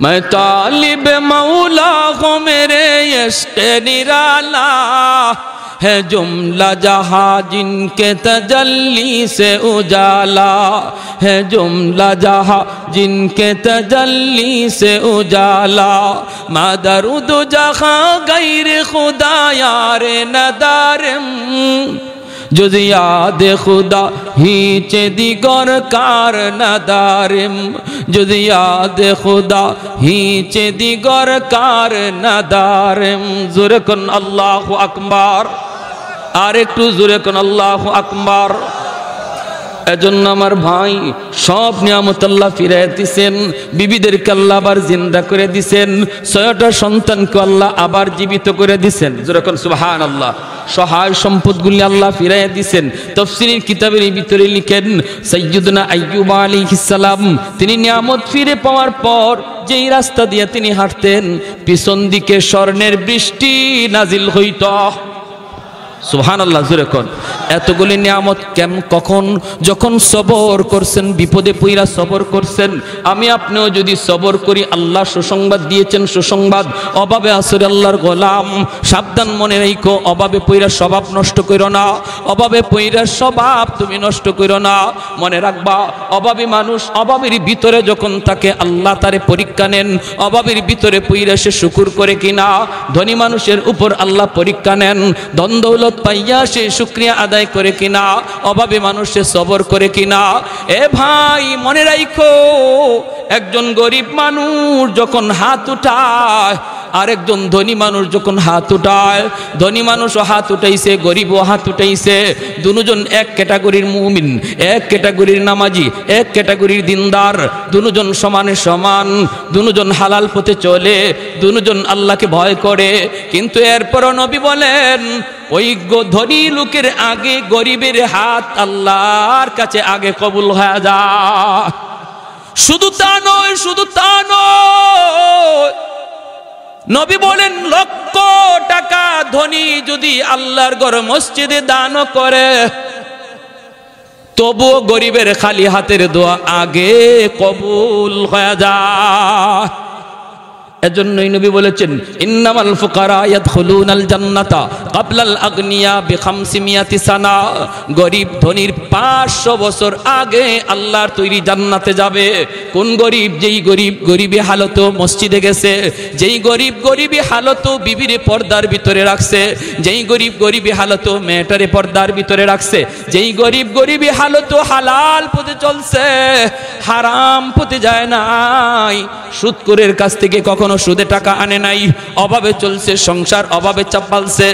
मैं तालिब मौला हूँ मेरे इश्क़ निराला, है जुमला जहाँ जिनके तजल्ली से उजाला, है जुमला जहाँ जिनके तजल्ली से उजाला, मादरुद जहाँ गैर खुदा यार नदारम, जुज़ याद खुदा हीचे दिगर कार नदारिम, जुज़ याद खुदा हीचे दिगर कार नदारिम। जोरे कुन अल्लाहु अकबर, আর একটু জোরে কোন আল্লাহু আকবার। এজন্য আমার ভাই সব নিয়ামত আল্লাহ ফিরাইয়া দিছেন, বিবিদেরকে আল্লাহ আবার জিন্দা করে দিছেন, 6টা সন্তানকে আল্লাহ আবার জীবিত করে দিছেন। যেরকম সুবহানাল্লাহ। সহায় সম্পদগুলি আল্লাহ ফিরাইয়া দিছেন। তাফসীরের কিতাবের ভিতরে লিখেন, সাইয়্যিদুনা আইয়ুব আলাইহিস সালাম তিনি নিয়ামত ফিরে পাওয়ার পর যেই রাস্তা দিয়ে তিনি হাঁটতেন, পিছন দিকে স্বর্ণের বৃষ্টি নাজিল হইত। সুবহানাল্লাহ। জোরে কোন। এতগুলি নিয়ামত কখন? যখন সবর করছেন, বিপদে পইরা সবর করছেন। আমি আপনিও যদি সবর করি, আল্লাহ সুসংবাদ দিয়েছেন, সুসংবাদ। অভাবে আসরে আল্লাহর গোলাম, সাবধান মনে রাখো, অভাবে পইরা স্বভাব নষ্ট করো না, অভাবে পইরা স্বভাব তুমি নষ্ট করো না। মনে রাখবা, অভাবী মানুষ অভাবের ভিতরে যখন তাকে আল্লাহ তারে পরীক্ষা নেন, অভাবের ভিতরে পইরা সে শুকুর করে কিনা। ধনী মানুষের উপর আল্লাহ পরীক্ষা নেন, ধন দৌলত পাইয়া সে শুকরিয়া আদায় করে কিনা, অভাবে মানুষে সবর করে কিনা। এ ভাই মনে রাখো, একজন গরিব মানুষ যখন হাত উঠায়, আরেকজন ধনী মানুষ যখন হাত উঠায়, ধনী মানুষও হাত উঠাইছে, গরিবও হাত উঠাইছে, দুজন এক ক্যাটাগরির মুমিন, এক ক্যাটাগরির নামাজি, এক ক্যাটাগরির দিনদার, দুজন সমানে সমান, দুজন হালাল পথে চলে, দুজন আল্লাহকে ভয় করে। কিন্তু এরপরও নবী বলেন, ওই ধনী লোকের আগে গরিবের হাত আল্লাহর কাছে আগে কবুল হয়ে যায়। শুধু তা নয়, শুধু তা নয়, নবী বলেন লক্ষ টাকা ধনী যদি আল্লাহর ঘর মসজিদে দান করে, তবুও গরিবের খালি হাতের দোয়া আগে কবুল হয়ে যায়। এজন্যই নবী বলেছেন ইন্নামাল ফুকারা ইয়াদখুলুনাল জান্নাতা ক্বাবলাল আগনিয়া বি500 সানা। গরিব ধনীর 500 বছর আগে আল্লাহর তৈরি জান্নাতে যাবে। কোন গরিব? যেই গরিব গরিবী হালতে মসজিদে গেছে, যেই গরিব গরিবী হালতে বিবিরে পর্দার ভিতরে রাখছে, যেই গরিব গরিবী হালতে মেয়েটারে পর্দার ভিতরে রাখছে, যেই গরিব গরিবী হালতে হালাল পথে চলছে, হারাম পথে যায় নাই, সুদখোরের কাছ থেকে কখনো সুদে টাকা আনে নাই, অভাবে চলছে, সংসার অভাবে চাপালছে,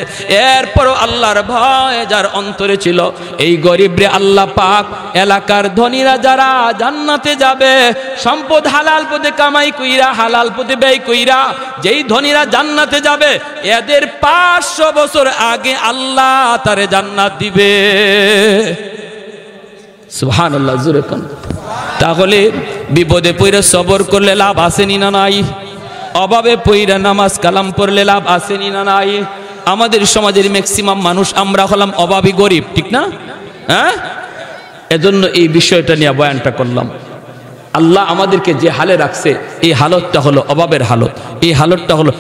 এরপরও আল্লাহর ভয় যার অন্তরে ছিল, এই গরিবরে আল্লাহ পাক এলাকার ধনীরা যারা জান্নাতে যাবে, সম্পদ হালাল পথে কামাই কইরা হালাল পথে ব্যয় কইরা যেই ধনীরা জান্নাতে যাবে, এদের 500 বছর আগে আল্লাহ তারে জান্নাত দিবে। সুবহানাল্লাহ, জোরে কোন। তাহলে বিপদে পড়ে সবর করলে লাভ আসেনি না নাই? অভাবে পড়ে নামাজ কালাম পড়লে লাভ আসেনি না নাই? আমাদের সমাজের ম্যাক্সিমাম মানুষ আমরা হলাম অভাবী গরিব, ঠিক না? হ্যাঁ, এজন্য এই বিষয়টা নিয়ে বয়ানটা করলাম। আল্লাহ আমাদেরকে যে হালে রাখছে এই হালতটা হলো অভাবের হালত। এই হালতটা হলো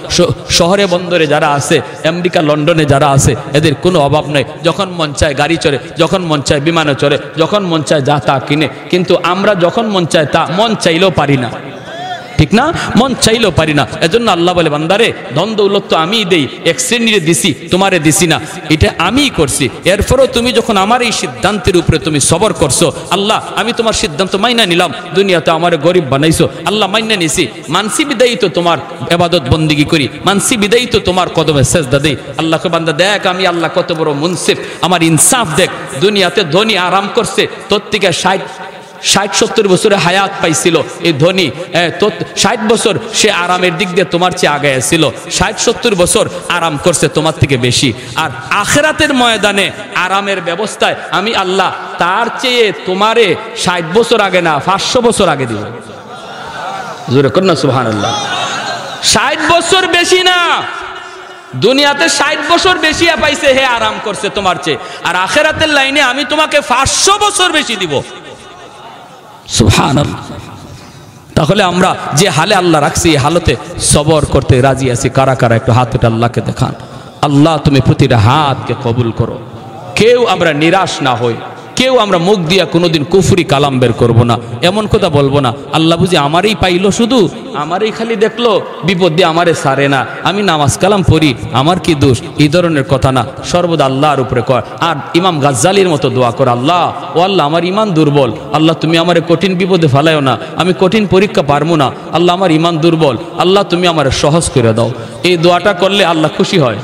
শহরে বন্দরে যারা আছে, আমেরিকা লন্ডনে যারা আছে, এদের কোনো অভাব নেই। যখন মন চায় গাড়ি চড়ে, যখন মন চায় বিমানে চড়ে, যখন মন চায় যা তা কিনে। কিন্তু আমরা যখন মন চায় তা মন চাইলেও পারি না, ঠিক না? মন চাইলেও পারি না। এজন্য আল্লাহ বলে, বান্দারে ধন দৌলত তো আমিই দেই, এক শ্রেণীরে দিছি, তোমারে দিছি না, এটা আমিই করছি। এরপরও তুমি যখন আমার এই সিদ্ধান্তের উপরে তুমি সবর করছো, আল্লাহ আমি তোমার সিদ্ধান্ত মাইনা নিলাম, দুনিয়াতে আমার গরিব বানাইছো, আল্লাহ মাইনা নিছি, মানসি বিদায়ী তো তোমার ইবাদত বন্দিগি করি, মানসি বিদায়ী তো তোমার কদমে সেজদা দেই। আল্লাহকে বান্দা দেখ আমি আল্লাহ কত বড় মুনসিফ, আমার ইনসাফ দেখ। দুনিয়াতে ধনী আরাম করছে, তোর থেকে 60-70 বছরে হায়াত পাইছিল এই ধনী, 60 বছর সে আরামের দিক দিয়ে তোমার চেয়ে আগে ছিল, 60-70 বছর আরাম করছে তোমার থেকে বেশি। আর আখিরাতের ময়দানে আরামের ব্যবস্থায় আমি আল্লাহ তার চেয়ে তোমারে 60 বছর আগে না 500 বছর আগে দিব। জোরে কর না সুবহানাল্লাহ। 60 বছর বেশি না, দুনিয়াতে 60 বছর বেশি পাইছে, হে আরাম করছে তোমার চেয়ে, আর আখিরাতের লাইনে আমি তোমাকে 500 বছর বেশি দিব। সুবহানাল্লাহ। তাহলে আমরা যে হালে আল্লাহ রাখছি এই হালতে সবর করতে রাজি আছি কারা কারা? একটু হাত উঠে আল্লাহকে দেখান। আল্লাহ তুমি প্রতিটা হাতকে কবুল করো। কেউ আমরা নিরাশ না হই, কেউ আমরা মুখ দিয়া কোনোদিন কুফরি কালাম বের করবো না, এমন কথা বলবো না আল্লাহ বুঝি আমারই পাইলো, শুধু আমারই খালি দেখলো, বিপদ দিয়ে আমারে সারে না, আমি নামাজ কালাম পড়ি, আমার কি দোষ? এই ধরনের কথা না, সর্বদা আল্লাহর উপরে কর। আর ইমাম গাজ্জালির মতো দোয়া কর, আল্লাহ ও আল্লাহ আমার ইমান দুর্বল, আল্লাহ তুমি আমারে কঠিন বিপদে ফেলায়ও না, আমি কঠিন পরীক্ষা পারবো না, আল্লাহ আমার ইমান দুর্বল, আল্লাহ তুমি আমার সহজ করে দাও। এই দোয়াটা করলে আল্লাহ খুশি হয়,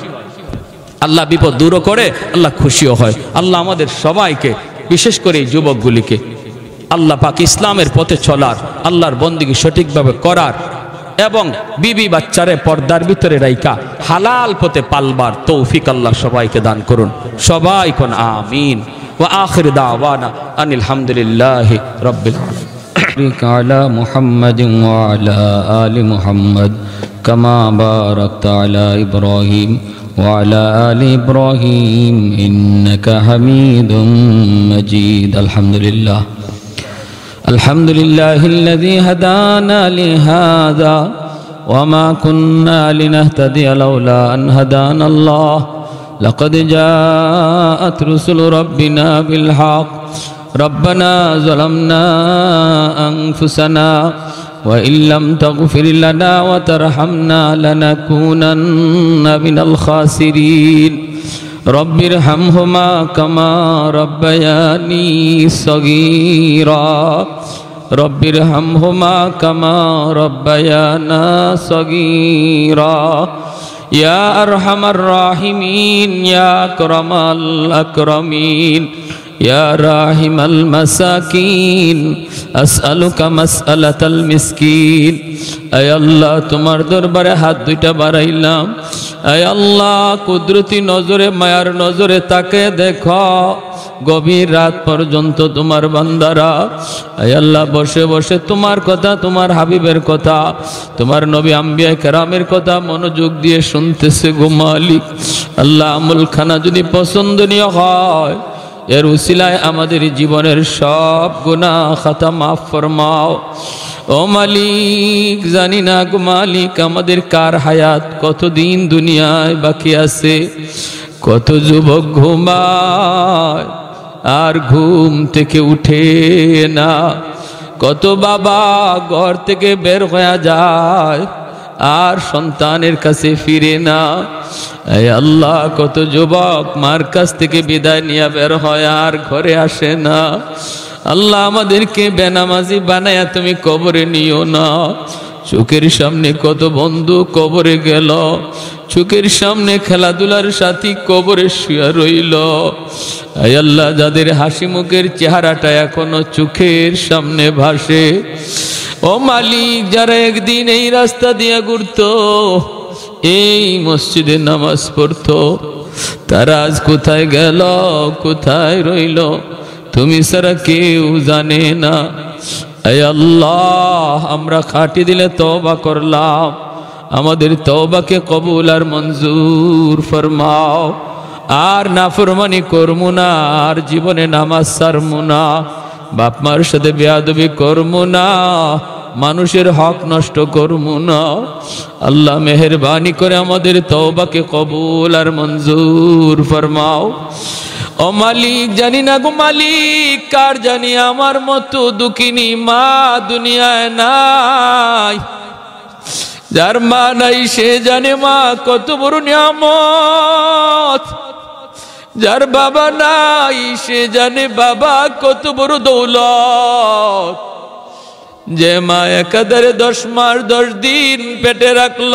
আল্লাহ বিপদ দূরও করে, আল্লাহ খুশিও হয়। আল্লাহ আমাদের সবাইকে, বিশেষ করে এই যুবকগুলিকে আল্লাহ পাক ইসলামের পথে চলার, আল্লাহর বন্দেগী সঠিকভাবে করার এবং বিবি বাচ্চারে পর্দার ভিতরে রাইখা হালাল পথে পালবার তৌফিক আল্লাহ সবাইকে দান করুন। সবাই কোন আমিন। ওয়া আখির দাওয়ানা আনিল হামদুলিল্লাহি রাব্বিল আলামিন। আলা মুহাম্মাদিন ওয়া আলা আলি মুহাম্মাদ কামা বারাকতা আলা ইব্রাহিম وعلى آل إبراهيم إنك حميد مجيد. الحمد لله الذي هدانا لهذا وما كنا لنهتدي لولا أن هدانا الله لقد جاءت رسل ربنا بالحق ربنا ظلمنا أنفسنا وإن لم تغفر لنا وترحمنا لنكونن من الخاسرين رب ارحمهما كما ربياني صغيرا رب ارحمهما كما ربيانا صغيرا يا أرحم الراحمين يا أكرم الأكرمين يا راحم المساكين أسألك مسألة المسكين أي الله তোমার দরবারে হাত দুইটা বাড়াইলাম। আয় আল্লাহ কুদরতি নজরে মায়ার নজরে তাকে দেখো, গভীর রাত পর্যন্ত তোমার বান্দারা আয় আল্লাহ বসে বসে তোমার কথা, তোমার হাবিবের কথা, তোমার নবী আম্বিয়া কেরামের কথা মনোযোগ দিয়ে শুনতেছে গো মালিক। আল্লাহ আমলখানা যদি পছন্দনীয় হয়, এর উসিলায় আমাদের জীবনের সব গুনাহ খাতা মাফ ফরমাও। ও মালিক, জানি না গো মালিক, আমাদের কার হায়াত কতদিন দুনিয়ায় বাকি আছে। কত যুবক ঘুমায় আর ঘুম থেকে উঠে না, কত বাবা ঘর থেকে বের হয়ে যায় আর সন্তানের কাছে ফিরে না। এই আল্লাহ, কত যুবক মার কাছ থেকে বিদায় নিয়ে বের হয় আর ঘরে আসে না। আল্লাহ, আমাদেরকে বেনামাজি বানায়া তুমি কবরে নিও না। চোখের সামনে কত বন্ধু কবরে গেল, চোখের সামনে খেলাধুলার সাথী কবরে শুয়ে রইল। আয় আল্লাহ, যাদের হাসি মুখের চেহারাটা এখনো চোখের সামনে ভাসে, ও মালিক, যারা একদিন এই রাস্তা দিয়ে ঘুরতো, এই মসজিদে নামাজ পড়তো, তারা আজ কোথায় গেল, কোথায় রইল, তুমি ছাড়া কেউ জানে না। আয় আল্লাহ, আমরা খাটি দিলে তওবা করলাম, আমাদের তওবাকে কবুল আর মঞ্জুর ফরমাও। আর নাফরমানি করমু না, আর জীবনে নামাজ ছাড়মু না, বাপ মার সাথে বেয়াদবি করমু না, মানুষের হক নষ্ট করমু না। আল্লাহ, মেহেরবানি করে আমাদের তওবাকে কবুল আর মঞ্জুর ফরমাও। ও মালিক, জানি না গো মালিক, কার জানি আমার মতো দুঃখিনী মা দুনিয়ায় নাই। যার মা নাই সে জানে মা কত বড় নিয়ামত, যার বাবা নাই সে জানে বাবা কত বড় দৌলত। যে মা একাধারে 10 মাস 10 দিন পেটে রাখল,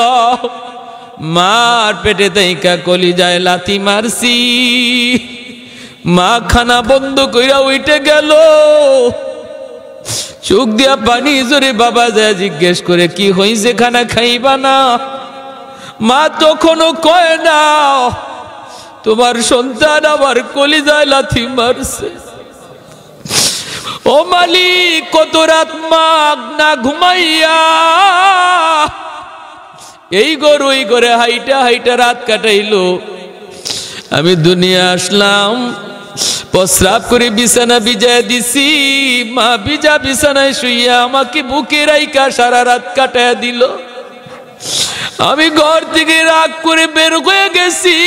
মার পেটে তাইকা কলিজায় লাথি মারছি, মা খানা বন্ধ কইরা উঠে গেল, চোখ দিয়া পানি জোরে বাবা যায় জিজ্ঞেস করে কি হইছে, খানা খাইবা না? মা তখনও কয় না তোমার সন্তান আমার কলিজায় লাথি মারছে। ও মালিক, কত রাত মা না ঘুমাইয়া এই গরু ওই করে হাইটা হাইটা রাত কাটাইলো। আমি দুনিয়া আসলাম, প্রস্রাব করে বিছানা ভিজায় দিছি, মা ভিজা বিছানায় শুইয়া আমাকে বুকে রাইখা সারা রাত কাটায় দিল। আমি ঘর থেকে রাগ করে বের হয়ে গেছি,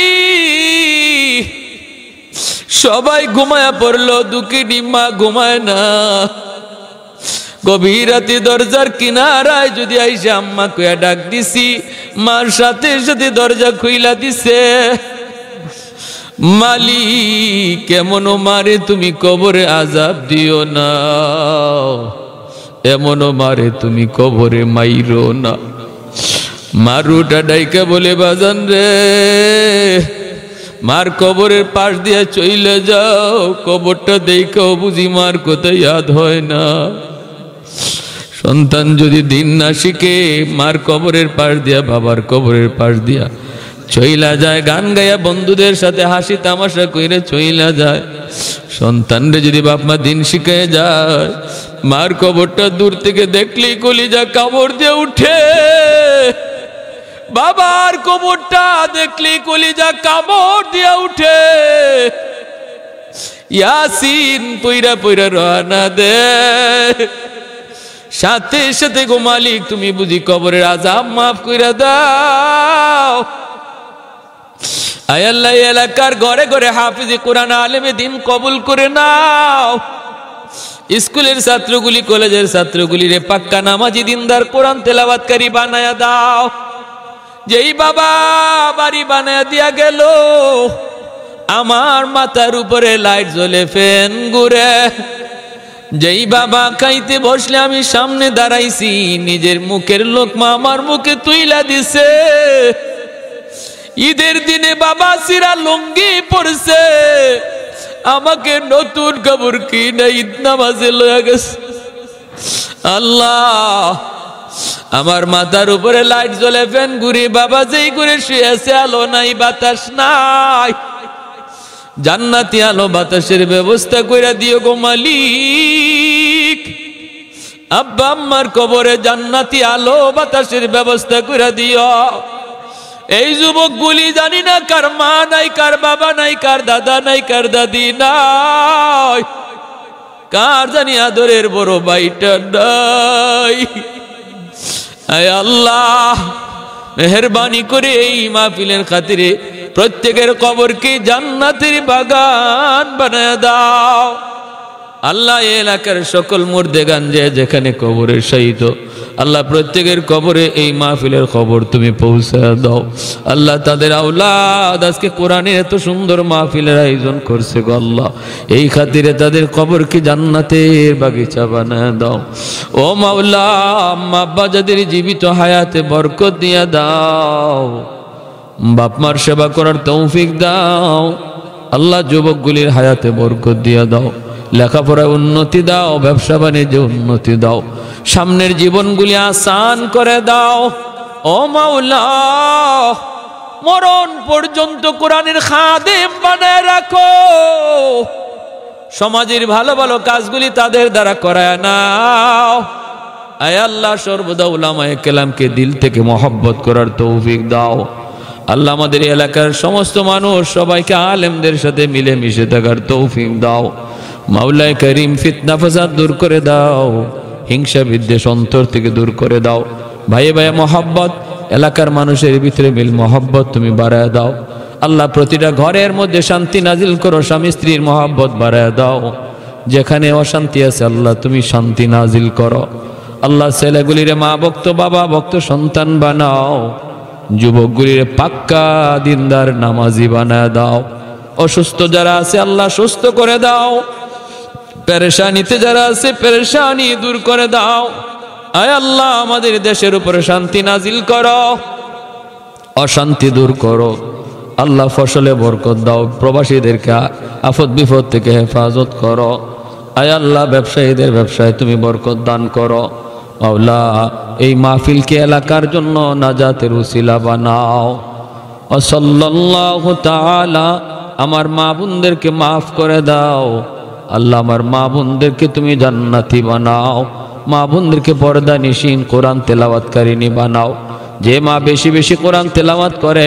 সবাই ঘুমায়া পড়লো, দুঃখিনী মা ঘুমায় না। গভীর রাতে দরজার কিনারায় যদি আইসা আম্মা কইয়া ডাক দিছি, মার সাথে সাথে দরজা খুইলা দিছে। মালিক, এমনও মারে তুমি কবরে আযাব দিও না, এমনও মারে তুমি কবরে মাইরো না। মারুটা ডাইকা বলে, বাজান রে, মার কবরের পাশ দিয়া চইলে যাও, কবরটা দেখাও বুঝি মার কথা ইয়াদ হয় না। সন্তান যদি দিন না শিখে মার কবরের পাশ দিয়া, বাবার কবরের পাশ দিয়া চইলা যায়, গান গাইয়া বন্ধুদের সাথে হাসি তামাশা কইরে চইলা যায়, সন্তানরে যদি বাপ মা দিন শিখে যায়, মার কবরটা দূর থেকে দেখলেই কলিজা কামড় দিয়ে উঠে। বাবার কবরটা দেখলেই কলিজা কামড় দিয়ে উঠে। ইয়াসিন পইরা পইরা রওনা দে, সাথে সাথে গো মালিক তুমি বুঝি কবরের আযাব মাফ কইরা দাও। আয় আল্লাহ, এলাকার ঘরে ঘরে হাফিজে কোরআন আলেমে দিন কবুল করে নাও। স্কুলের ছাত্রগুলি, কলেজের ছাত্রগুলি রে পাক্কা নামাজি দিনদার কোরআন তেলাওয়াতকারী বানায়া দাও। যেই বাবা বাড়ি বানায়া দিয়া গেল, আমার মাথার উপরে লাইট জ্বলে ফ্যান ঘুরে। যেই বাবা খাইতে বসলে আমি সামনে দাঁড়াইছি, নিজের মুখের লোকমা আমার মুখে তুইলা দিছে। ঈদের দিনে বাবা সিরা লুঙ্গি পরছে, আমাকে নতুন কাপড় কিনে ঈদ নামাজে লয়ে গেছে। আল্লাহ, আমার মাথার উপরে লাইট জ্বলে ফ্যান ঘুরে, বাবা যেই করে শুয়েছে, আলো নাই বাতাস নাই, জান্নাতি আলো বাতাসের ব্যবস্থা কইরা দিও গো মালিক। আব্বা আম্মার কবরে জান্নাতি আলো বাতাসের ব্যবস্থা কইরা দিও। এই যুবকগুলি জানি না কার মা নাই, কার বাবা নাই, কার দাদা নাই, কার দাদি নাই, কার জানি আদরের বড় ভাইটা নাই। আয় আল্লাহ, মেহেরবানি করে এই মাহফিলের খাতিরে প্রত্যেকের কবরকে জান্নাতের বাগান বানায় দাও। আল্লাহ এই এলাকার সকল মুর্দেগান যেখানে কবরে শায়িত, আল্লাহ প্রত্যেকের কবরে এই মাহফিলের খবর তুমি পৌঁছায় দাও। আল্লাহ তাদের আওলাদ আজকে কোরআনের এত সুন্দর মাহফিলের আয়োজন করছে গো আল্লাহ, এই খাতিরে তাদের কবরকে জান্নাতের বাগিচা বানায় দাও। ও মাওলা, আম্মা আব্বা যাদের জীবিত হায়াতে বরকত দিয়া দাও, বাপ মার সেবা করার তৌফিক দাও। আল্লাহ যুবকগুলির হায়াতে বরকত দিয়া দাও, লেখাপড়ায় উন্নতি দাও, ব্যবসা বাণিজ্যে উন্নতি দাও, সামনের জীবনগুলি আসান করে দাও। ও মাওলা, মরণ পর্যন্ত কোরআনের খাদেম বানায় রাখো, সমাজের ভালো ভালো কাজগুলি তাদের দ্বারা করায় নাও। আয় আল্লাহ, সর্বদা উলামায়ে কেরামকে দিল থেকে মহব্বত করার তৌফিক দাও। আল্লাহ আমাদের এলাকার সমস্ত মানুষ সবাইকে আলেমদের সাথে মিলে মিশে থাকার তৌফিক দাও। মাওলায়ে করিম, ফিতনা ফাসাদ দূর করে দাও, হিংসা বিদ্বেষ অন্তর থেকে দূর করে দাও। ভাইয়ে ভাইয়ে মহব্বত, এলাকার মানুষের ভিতরে মিল মহব্বত তুমি বাড়ায় দাও। আল্লাহ প্রতিটা ঘরের মধ্যে শান্তি নাজিল করো, স্বামী স্ত্রীর মহব্বত বাড়ায় দাও। যেখানে অশান্তি আছে আল্লাহ তুমি শান্তি নাজিল করো। আল্লাহ ছেলেগুলিরে মা ভক্ত, বাবা ভক্ত সন্তান বানাও, যুবকগুলিরে পাক্কা দিনদার নামাজি বানায় দাও। অসুস্থ যারা আছে আল্লাহ সুস্থ করে দাও, পেরেশানিতে যারা আছে পেরেশানি দূর করে দাও। আয় আল্লাহ, আমাদের দেশের উপরে শান্তি নাজিল করো, অশান্তি দূর করো। আল্লাহ ফসলে বরকত দাও, প্রবাসীদেরকে আফত বিপদ থেকে হেফাজত করো। আয় আল্লাহ, ব্যবসায়ীদের ব্যবসায় তুমি বরকত দান করো। মাওলা, এই মাহফিলকে এলাকার জন্য নাজাতের উসিলা বানাও। ও সাল্লাল্লাহু তাআলা, আমার মা বোনদেরকে মাফ করে দাও। আল্লাহ, আমার মা বোনদেরকে তুমি জান্নাতি বানাও। মা বোনদেরকে পর্দা নিশিন কোরআন তেলাওয়াতকারিনী বানাও। যে মা বেশি বেশি কোরআন তেলাওয়াত করে